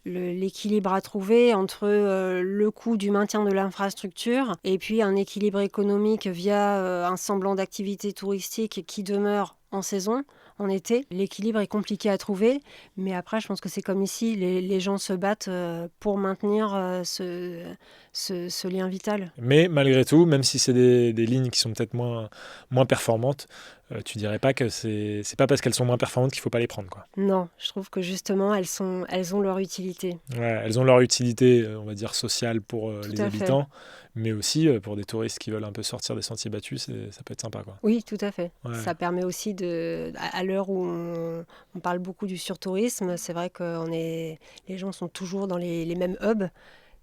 l'équilibre à trouver entre le coût du maintien de l'infrastructure et puis un équilibre économique via un semblant d'activité touristique qui demeure en saison, en été. L'équilibre est compliqué à trouver, mais après, je pense que c'est comme ici, les gens se battent pour maintenir ce lien vital. Mais malgré tout, même si c'est des lignes qui sont peut-être moins performantes, tu dirais pas que c'est pas parce qu'elles sont moins performantes qu'il faut pas les prendre, quoi. Non, je trouve que justement, elles ont leur utilité. Ouais, elles ont leur utilité, on va dire, sociale pour les habitants, mais aussi pour des touristes qui veulent un peu sortir des sentiers battus, ça peut être sympa, quoi. Oui, tout à fait. Ouais. Ça permet aussi à l'heure où on parle beaucoup du surtourisme, c'est vrai que les gens sont toujours dans les mêmes hubs.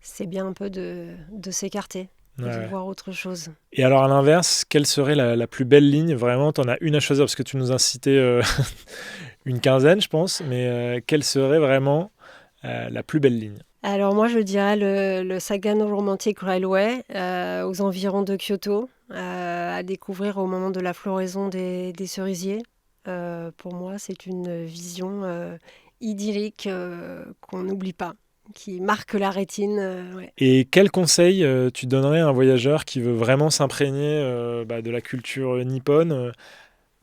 C'est bien un peu de s'écarter. De voir autre chose. Et alors à l'inverse, quelle serait la plus belle ligne? Vraiment, tu en as une à choisir parce que tu nous as cité une quinzaine, je pense, mais quelle serait vraiment la plus belle ligne? Alors moi, je dirais le Sagano Romantic Railway aux environs de Kyoto, à découvrir au moment de la floraison des cerisiers. Pour moi, c'est une vision idyllique qu'on n'oublie pas, qui marque la rétine. Ouais. Et quel conseil tu donnerais à un voyageur qui veut vraiment s'imprégner de la culture nippone,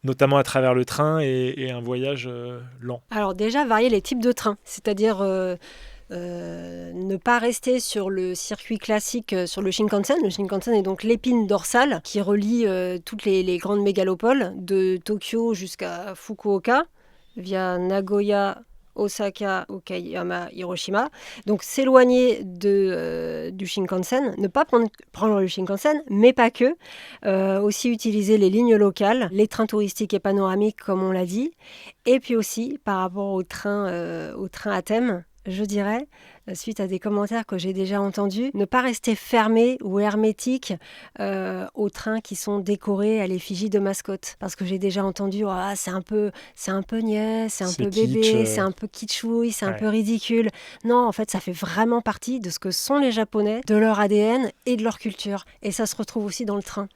notamment à travers le train et un voyage lent? Alors déjà, varier les types de trains, c'est-à-dire ne pas rester sur le circuit classique, sur le Shinkansen. Le Shinkansen est donc l'épine dorsale qui relie toutes les grandes mégalopoles, de Tokyo jusqu'à Fukuoka, via Nagoya, Osaka, Okayama, Hiroshima. Donc s'éloigner du Shinkansen, ne pas prendre le Shinkansen, mais pas que. Aussi utiliser les lignes locales, les trains touristiques et panoramiques comme on l'a dit. Et puis aussi par rapport au train à thème, je dirais, suite à des commentaires que j'ai déjà entendus, ne pas rester fermé ou hermétique aux trains qui sont décorés à l'effigie de mascottes. Parce que j'ai déjà entendu « c'est un peu niais, c'est un peu bébé, c'est un peu kitschouille, c'est un peu ridicule ». Non, en fait, ça fait vraiment partie de ce que sont les Japonais, de leur ADN et de leur culture. Et ça se retrouve aussi dans le train.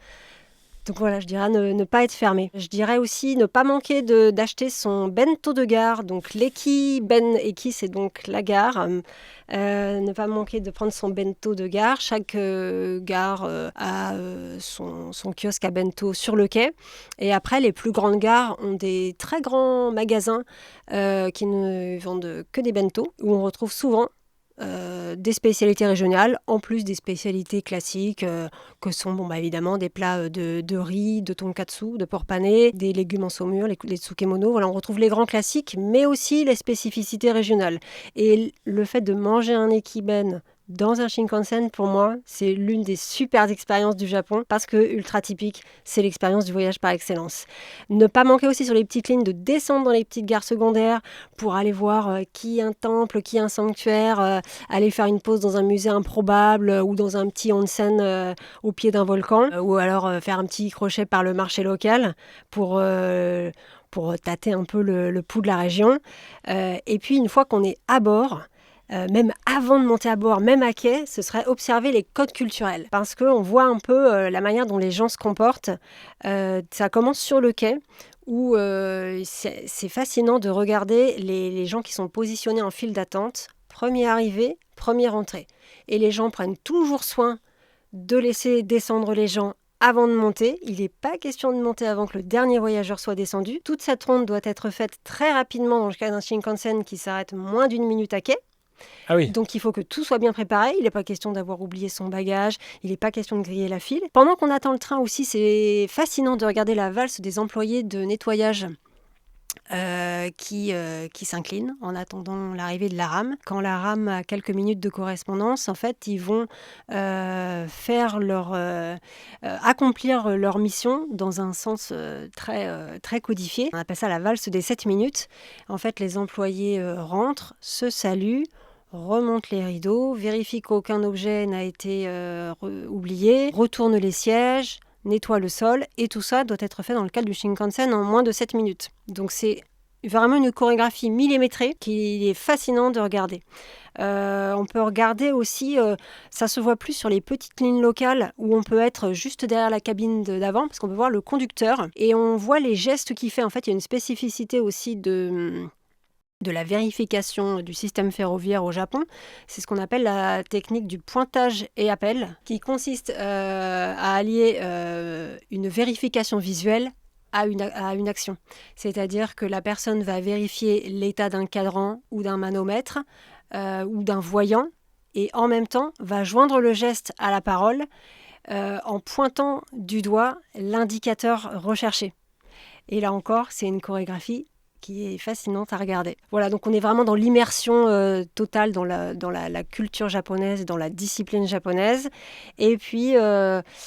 Donc voilà, je dirais ne pas être fermé. Je dirais aussi ne pas manquer d'acheter son bento de gare. Donc l'eki, eki, c'est donc la gare. Ne pas manquer de prendre son bento de gare. Chaque gare a son kiosque à bento sur le quai. Et après, les plus grandes gares ont des très grands magasins qui ne vendent que des bento, où on retrouve souvent des spécialités régionales, en plus des spécialités classiques que sont évidemment des plats de riz, de tonkatsu, de porc pané, des légumes en saumure, les tsukemono. Voilà, on retrouve les grands classiques, mais aussi les spécificités régionales. Et le fait de manger un ekiben dans un Shinkansen, pour moi, c'est l'une des super expériences du Japon parce que ultra typique, c'est l'expérience du voyage par excellence. Ne pas manquer aussi sur les petites lignes de descendre dans les petites gares secondaires pour aller voir qui un temple, qui un sanctuaire, aller faire une pause dans un musée improbable ou dans un petit onsen au pied d'un volcan ou alors faire un petit crochet par le marché local pour tâter un peu le pouls de la région. Et puis, une fois qu'on est à bord, même avant de monter à bord, même à quai, ce serait observer les codes culturels. Parce qu'on voit un peu la manière dont les gens se comportent. Ça commence sur le quai, où c'est fascinant de regarder les gens qui sont positionnés en file d'attente. Première arrivée, première entrée. Et les gens prennent toujours soin de laisser descendre les gens avant de monter. Il n'est pas question de monter avant que le dernier voyageur soit descendu. Toute cette ronde doit être faite très rapidement dans le cas d'un Shinkansen qui s'arrête moins d'1 minute à quai. Ah oui. Donc il faut que tout soit bien préparé, il n'est pas question d'avoir oublié son bagage, il n'est pas question de griller la file. Pendant qu'on attend le train aussi, c'est fascinant de regarder la valse des employés de nettoyage qui s'inclinent en attendant l'arrivée de la rame. Quand la rame a quelques minutes de correspondance, en fait, ils vont accomplir leur mission dans un sens très codifié. On appelle ça la valse des 7 minutes. En fait, les employés rentrent, se saluent, remonte les rideaux, vérifie qu'aucun objet n'a été oublié, retourne les sièges, nettoie le sol, et tout ça doit être fait dans le cadre du Shinkansen en moins de 7 minutes. Donc c'est vraiment une chorégraphie millimétrée qui est fascinant de regarder. On peut regarder aussi, ça se voit plus sur les petites lignes locales où on peut être juste derrière la cabine d'avant parce qu'on peut voir le conducteur et on voit les gestes qu'il fait. En fait, il y a une spécificité aussi de la vérification du système ferroviaire au Japon. C'est ce qu'on appelle la technique du pointage et appel, qui consiste à allier une vérification visuelle à une action. C'est-à-dire que la personne va vérifier l'état d'un cadran ou d'un manomètre ou d'un voyant et en même temps va joindre le geste à la parole en pointant du doigt l'indicateur recherché. Et là encore, c'est une chorégraphie qui est fascinante à regarder. Voilà, donc on est vraiment dans l'immersion totale dans la culture japonaise, dans la discipline japonaise. Et puis,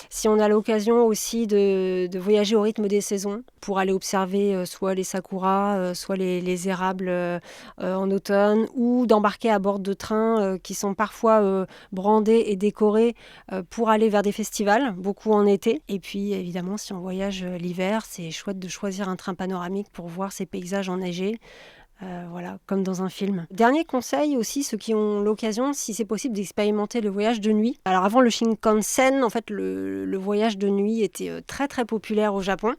si on a l'occasion aussi de voyager au rythme des saisons pour aller observer soit les sakuras, soit les érables en automne, ou d'embarquer à bord de trains qui sont parfois brandés et décorés pour aller vers des festivals, beaucoup en été. Et puis, évidemment, si on voyage l'hiver, c'est chouette de choisir un train panoramique pour voir ces paysages enneigés, voilà, comme dans un film. Dernier conseil aussi, ceux qui ont l'occasion, si c'est possible, d'expérimenter le voyage de nuit. Alors avant le Shinkansen, en fait, le voyage de nuit était très très populaire au Japon.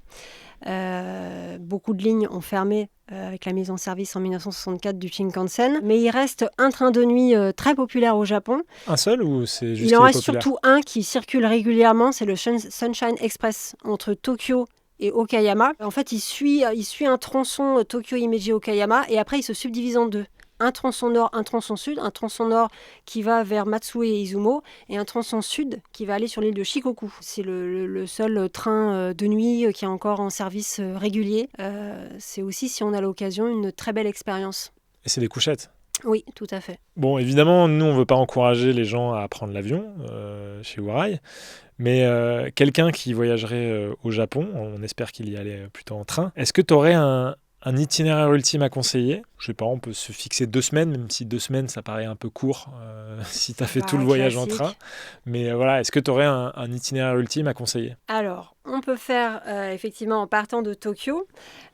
Beaucoup de lignes ont fermé avec la mise en service en 1964 du Shinkansen, mais il reste un train de nuit très populaire au Japon. Un seul ou c'est juste Il en reste populaire? surtout un qui circule régulièrement, c'est le Sunshine Express entre Tokyo et Okayama. En fait, il suit un tronçon Tokyo Himeji Okayama et après il se subdivise en deux. Un tronçon nord, un tronçon sud. Un tronçon nord qui va vers Matsue et Izumo et un tronçon sud qui va aller sur l'île de Shikoku. C'est le seul train de nuit qui est encore en service régulier. C'est aussi, si on a l'occasion, une très belle expérience. Et c'est des couchettes? Oui, tout à fait. Bon, évidemment, nous, on ne veut pas encourager les gens à prendre l'avion chez Ourai, mais quelqu'un qui voyagerait au Japon, on espère qu'il y allait plutôt en train, est-ce que tu aurais un itinéraire ultime à conseiller? Je sais pas, on peut se fixer 2 semaines, même si 2 semaines, ça paraît un peu court si tu as fait tout le voyage classique. en train. Mais voilà, est-ce que tu aurais un itinéraire ultime à conseiller? Alors, on peut faire effectivement en partant de Tokyo.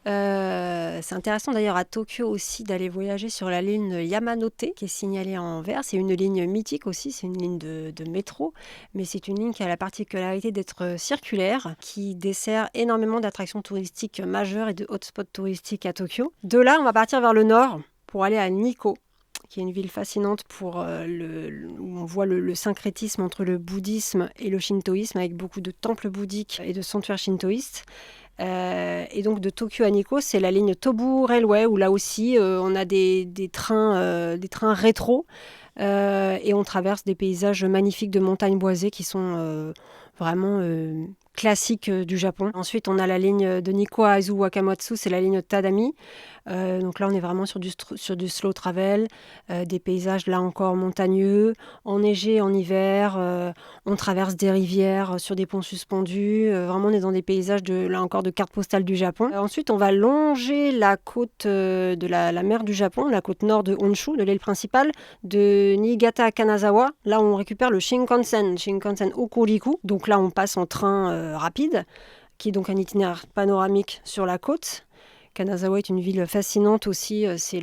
C'est intéressant d'ailleurs à Tokyo aussi d'aller voyager sur la ligne Yamanote qui est signalée en vert. C'est une ligne mythique aussi, c'est une ligne de métro, mais c'est une ligne qui a la particularité d'être circulaire, qui dessert énormément d'attractions touristiques majeures et de hotspots touristiques à Tokyo. De là, on va partir vers le nord pour aller à Nikko, qui est une ville fascinante où on voit le syncrétisme entre le bouddhisme et le shintoïsme, avec beaucoup de temples bouddhiques et de sanctuaires shintoïstes. Et donc de Tokyo à Nikko, c'est la ligne Tobu Railway, où là aussi on a des trains rétro, et on traverse des paysages magnifiques de montagnes boisées qui sont vraiment classiques du Japon. Ensuite, on a la ligne de Nikko à Aizu Wakamatsu, c'est la ligne Tadami. Donc là, on est vraiment sur du slow travel, des paysages là encore montagneux, enneigés en hiver. On traverse des rivières sur des ponts suspendus. Vraiment, on est dans des paysages là encore de carte postale du Japon. Ensuite, on va longer la côte de la mer du Japon, la côte nord de Honshu, de l'île principale, de Niigata à Kanazawa. Là, on récupère le Shinkansen Hokuriku. Donc là, on passe en train rapide, qui est donc un itinéraire panoramique sur la côte. Kanazawa est une ville fascinante aussi. C'est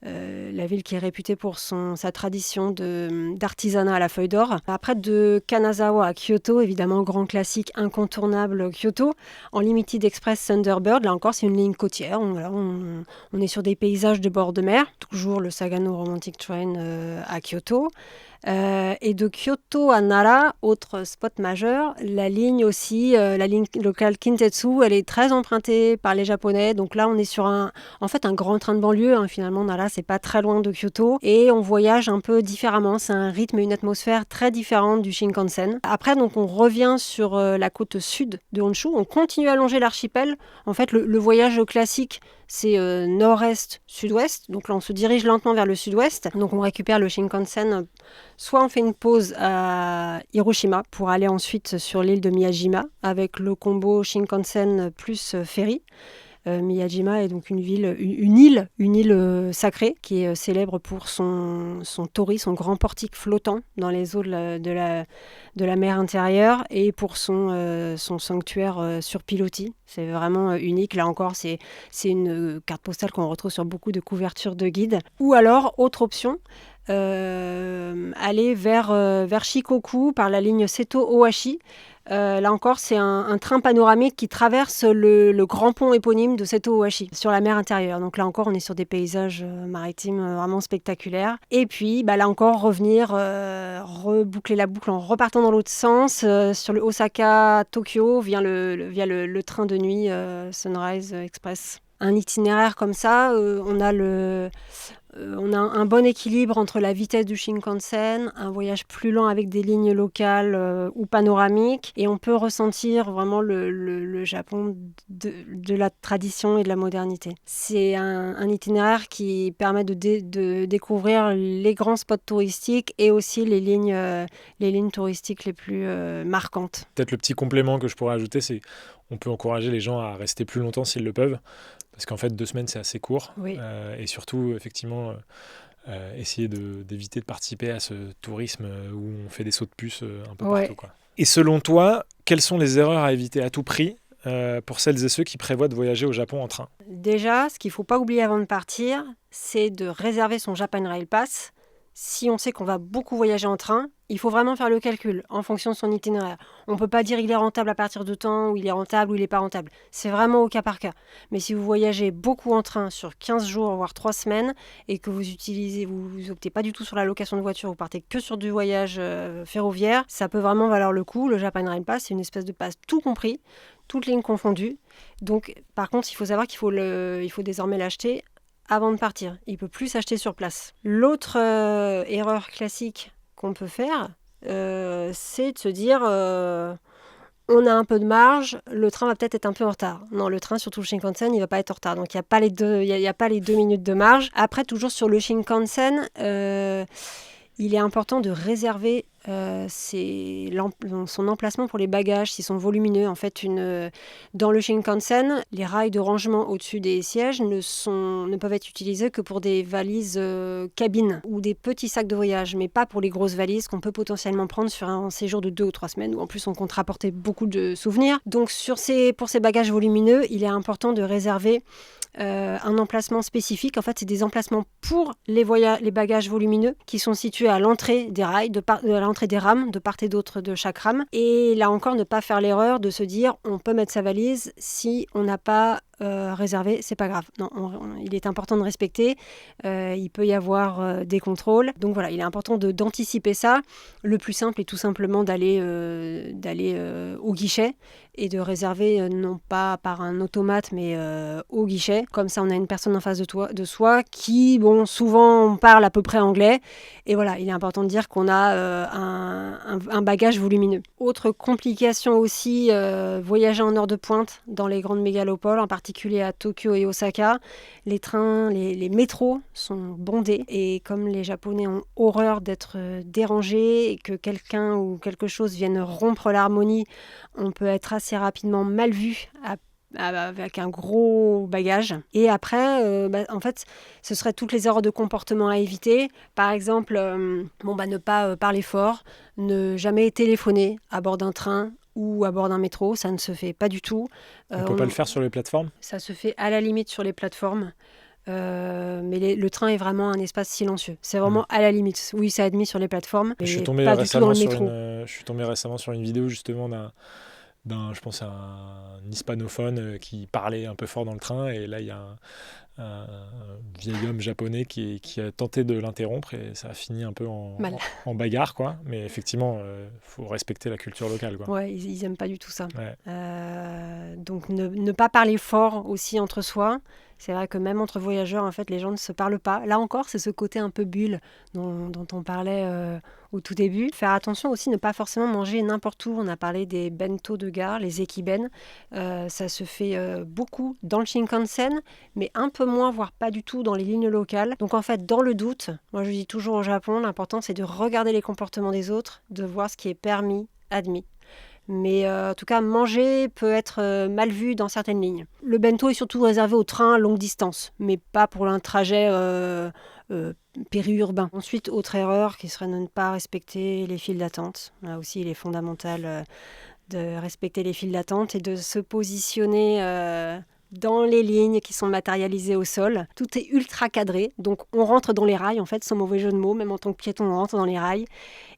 la ville qui est réputée pour sa tradition d'artisanat à la feuille d'or. Après, de Kanazawa à Kyoto, évidemment, grand classique incontournable Kyoto. En Limited Express Thunderbird, là encore, c'est une ligne côtière. On est sur des paysages de bord de mer. Toujours le Sagano Romantic Train à Kyoto. Et de Kyoto à Nara, autre spot majeur, la ligne aussi, la ligne locale Kintetsu, elle est très empruntée par les Japonais. Donc là, on est sur un grand train de banlieue. Finalement, Nara, c'est pas très loin de Kyoto. Et on voyage un peu différemment. C'est un rythme et une atmosphère très différente du Shinkansen. Après, donc, on revient sur la côte sud de Honshu. On continue à longer l'archipel. En fait, le voyage classique, c'est nord-est, sud-ouest. Donc là, on se dirige lentement vers le sud-ouest. Donc on récupère le Shinkansen. Soit on fait une pause à Hiroshima pour aller ensuite sur l'île de Miyajima avec le combo Shinkansen plus ferry. Miyajima est donc une île sacrée qui est célèbre pour son torii, son grand portique flottant dans les eaux de la mer intérieure, et pour son sanctuaire sur pilotis. C'est vraiment unique. Là encore, c'est une carte postale qu'on retrouve sur beaucoup de couvertures de guides. Ou alors, autre option, aller vers Shikoku par la ligne Seto Ohashi. Là encore, c'est un train panoramique qui traverse le grand pont éponyme de Seto Ohashi sur la mer intérieure. Donc là encore, on est sur des paysages maritimes vraiment spectaculaires. Et puis, là encore, revenir, reboucler la boucle en repartant dans l'autre sens. Sur le Osaka-Tokyo vient le train de nuit Sunrise Express. Un itinéraire comme ça, on a on a un bon équilibre entre la vitesse du Shinkansen, un voyage plus lent avec des lignes locales ou panoramiques, et on peut ressentir vraiment le Japon de la tradition et de la modernité. C'est un itinéraire qui permet de découvrir les grands spots touristiques et aussi les lignes touristiques les plus marquantes. Peut-être le petit complément que je pourrais ajouter, c'est qu'on peut encourager les gens à rester plus longtemps s'ils le peuvent. Parce qu'en fait, 2 semaines, c'est assez court. Oui. Et surtout, effectivement, essayer d'éviter de participer à ce tourisme où on fait des sauts de puce un peu partout, quoi. Et selon toi, quelles sont les erreurs à éviter à tout prix pour celles et ceux qui prévoient de voyager au Japon en train ? Déjà, ce qu'il ne faut pas oublier avant de partir, c'est de réserver son Japan Rail Pass. Si on sait qu'on va beaucoup voyager en train, il faut vraiment faire le calcul en fonction de son itinéraire. On ne peut pas dire il est rentable à partir de temps, ou il est rentable ou il n'est pas rentable. C'est vraiment au cas par cas. Mais si vous voyagez beaucoup en train sur 15 jours, voire 3 semaines, et que vous optez pas du tout sur la location de voiture, vous partez que sur du voyage ferroviaire, ça peut vraiment valoir le coup. Le Japan Rail Pass, c'est une espèce de pass tout compris, toutes lignes confondues. Donc, par contre, il faut savoir qu'il faut désormais l'acheter avant de partir. Il ne peut plus s'acheter sur place. L'autre erreur classique qu'on peut faire, c'est de se dire on a un peu de marge, le train va peut-être être un peu en retard. Non, le train, surtout le Shinkansen, il ne va pas être en retard. Donc, il n'y a pas les 2 minutes de marge. Après, toujours sur le Shinkansen, il est important de réserver son emplacement pour les bagages, s'ils sont volumineux. En fait, dans le Shinkansen, les rails de rangement au-dessus des sièges ne peuvent être utilisés que pour des valises cabines ou des petits sacs de voyage, mais pas pour les grosses valises qu'on peut potentiellement prendre sur un séjour de 2 ou 3 semaines, où en plus on compte rapporter beaucoup de souvenirs. Donc pour ces bagages volumineux, il est important de réserver un emplacement spécifique. En fait, c'est des emplacements pour les bagages volumineux qui sont situés à l'entrée des rails, à l'entrée des rames, de part et d'autre de chaque rame. Et là encore, ne pas faire l'erreur de se dire on peut mettre sa valise si on n'a pas réservé, c'est pas grave. Non, il est important de respecter. Il peut y avoir des contrôles. Donc voilà, il est important d'anticiper ça. Le plus simple est tout simplement d'aller au guichet et de réserver non pas par un automate mais au guichet. Comme ça, on a une personne en face de soi qui, souvent parle à peu près anglais. Et voilà, il est important de dire qu'on a un bagage volumineux. Autre complication aussi, voyager en heure de pointe dans les grandes mégalopoles, en particulier à Tokyo et Osaka. Les trains, les métros sont bondés. Et comme les Japonais ont horreur d'être dérangés et que quelqu'un ou quelque chose vienne rompre l'harmonie, on peut être assez rapidement mal vu avec un gros bagage. Et après, en fait, ce seraient toutes les erreurs de comportement à éviter. Par exemple, ne pas parler fort, ne jamais téléphoner à bord d'un train ou à bord d'un métro, ça ne se fait pas du tout. On ne peut pas le faire sur les plateformes ? Ça se fait à la limite sur les plateformes. Mais le train est vraiment un espace silencieux. C'est vraiment à la limite. Oui, ça a admis sur les plateformes, mais pas du tout dans le métro. Je suis tombé récemment sur une vidéo justement je pense un hispanophone qui parlait un peu fort dans le train, et là il y a un vieil homme japonais qui a tenté de l'interrompre, et ça a fini un peu en bagarre, quoi. Mais effectivement, faut respecter la culture locale, quoi. Ouais, ils aiment pas du tout ça. Ouais. Donc ne pas parler fort aussi entre soi. C'est vrai que même entre voyageurs, en fait, les gens ne se parlent pas. Là encore, c'est ce côté un peu bulle dont on parlait au tout début. Faire attention aussi, ne pas forcément manger n'importe où. On a parlé des bento de gare, les ekiben. Ça se fait beaucoup dans le Shinkansen, mais un peu moins, voire pas du tout dans les lignes locales. Donc en fait, dans le doute, moi je dis toujours au Japon, l'important c'est de regarder les comportements des autres, de voir ce qui est permis, admis. Mais en tout cas, manger peut être mal vu dans certaines lignes. Le bento est surtout réservé aux trains longue distance, mais pas pour un trajet périurbain. Ensuite, autre erreur qui serait de ne pas respecter les files d'attente. Là aussi, il est fondamental de respecter les files d'attente et de se positionner dans les lignes qui sont matérialisées au sol. Tout est ultra cadré, donc on rentre dans les rails, en fait, sans mauvais jeu de mots, même en tant que piéton, on rentre dans les rails.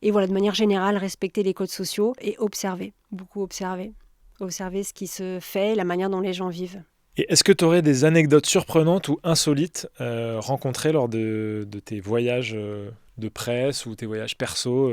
Et voilà, de manière générale, respecter les codes sociaux et observer, beaucoup observer. Observer ce qui se fait, la manière dont les gens vivent. Et est-ce que tu aurais des anecdotes surprenantes ou insolites rencontrées lors de tes voyages de presse ou tes voyages perso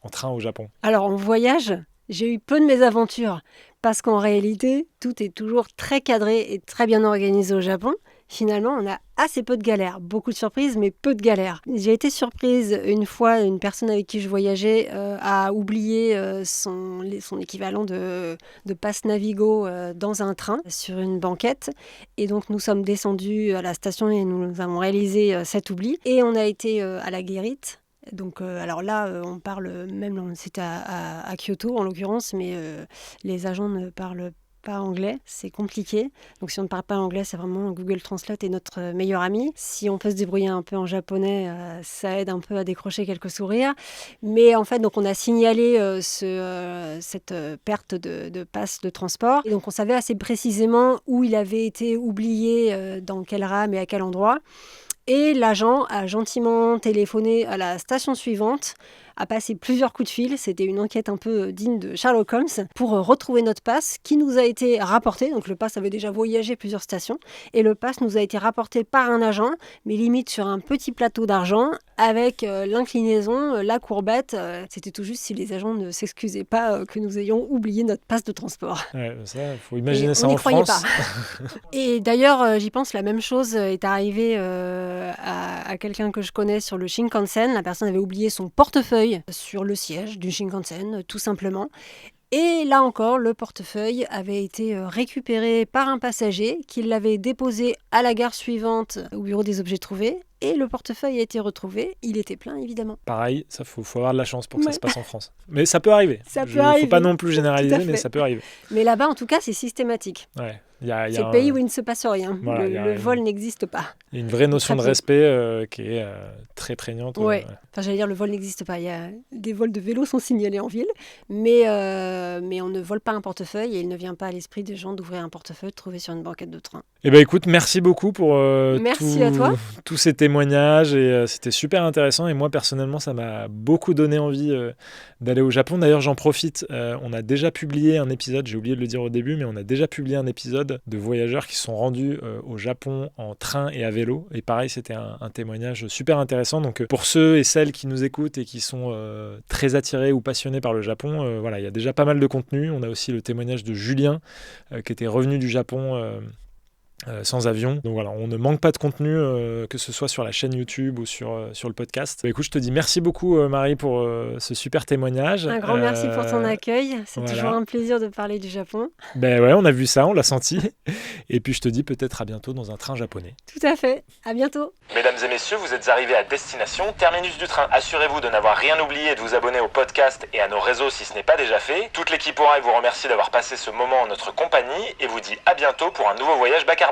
en train au Japon ? Alors, en voyage, j'ai eu peu de mésaventures parce qu'en réalité, tout est toujours très cadré et très bien organisé au Japon. finalement, on a assez peu de galères. Beaucoup de surprises, mais peu de galères. J'ai été surprise une fois, une personne avec qui je voyageais a oublié son équivalent de passe Navigo dans un train sur une banquette. Et donc, nous sommes descendus à la station et nous avons réalisé cet oubli. Et on a été à la Guérite. Donc, alors là, on parle, même c'était à Kyoto en l'occurrence, mais les agents ne parlent pas anglais, c'est compliqué. Donc si on ne parle pas anglais, c'est vraiment Google Translate est notre meilleur ami. Si on peut se débrouiller un peu en japonais, ça aide un peu à décrocher quelques sourires. Mais en fait, donc on a signalé cette perte de passe de transport. Et donc on savait assez précisément où il avait été oublié, dans quelle rame et à quel endroit. Et l'agent a gentiment téléphoné à la station suivante, a passé plusieurs coups de fil, c'était une enquête un peu digne de Sherlock Holmes, pour retrouver notre passe qui nous a été rapporté. Donc le passe avait déjà voyagé plusieurs stations et le passe nous a été rapporté par un agent, mais limite sur un petit plateau d'argent avec l'inclinaison, la courbette. C'était tout juste si les agents ne s'excusaient pas que nous ayons oublié notre passe de transport. Ouais, ça, faut imaginer et ça on en n'y croyait France. Pas. Et d'ailleurs, j'y pense, la même chose est arrivée à quelqu'un que je connais sur le Shinkansen. La personne avait oublié son portefeuille sur le siège du Shinkansen, tout simplement. Et là encore, le portefeuille avait été récupéré par un passager qui l'avait déposé à la gare suivante au bureau des objets trouvés. Et le portefeuille a été retrouvé. Il était plein, évidemment. Pareil, ça faut avoir de la chance pour que ça se passe en France. Mais ça peut arriver. Ça peut arriver. Faut pas non plus généraliser, mais ça peut arriver. Mais là-bas, en tout cas, c'est systématique. Ouais. C'est le pays où il ne se passe rien. Voilà, le vol n'existe pas. Il y a une vraie notion de respect qui est très prégnante. Ouais. Enfin, j'allais dire, le vol n'existe pas. Des vols de vélo sont signalés en ville, mais on ne vole pas un portefeuille et il ne vient pas à l'esprit des gens d'ouvrir un portefeuille trouvé sur une banquette de train. Eh ben, écoute, merci beaucoup pour merci à toi. Tous ces témoignages et c'était super intéressant et moi personnellement ça m'a beaucoup donné envie d'aller au Japon. D'ailleurs j'en profite, on a déjà publié un épisode, j'ai oublié de le dire au début, mais on a déjà publié un épisode de voyageurs qui se sont rendus au Japon en train et à vélo et pareil c'était un témoignage super intéressant. Donc pour ceux et celles qui nous écoutent et qui sont très attirés ou passionnés par le Japon, voilà, il y a déjà pas mal de contenu. On a aussi le témoignage de Julien qui était revenu du Japon sans avion. Donc voilà, on ne manque pas de contenu, que ce soit sur la chaîne YouTube ou sur le podcast. Bah, écoute, je te dis merci beaucoup Marie pour ce super témoignage. Un grand merci pour ton accueil. C'est toujours un plaisir de parler du Japon. Ben ouais, on a vu ça, on l'a senti. Et puis je te dis peut-être à bientôt dans un train japonais. Tout à fait, à bientôt. Mesdames et messieurs, vous êtes arrivés à destination, terminus du train. Assurez-vous de n'avoir rien oublié et de vous abonner au podcast et à nos réseaux si ce n'est pas déjà fait. Toute l'équipe Ouraille vous remercie d'avoir passé ce moment en notre compagnie et vous dit à bientôt pour un nouveau voyage bas carbone.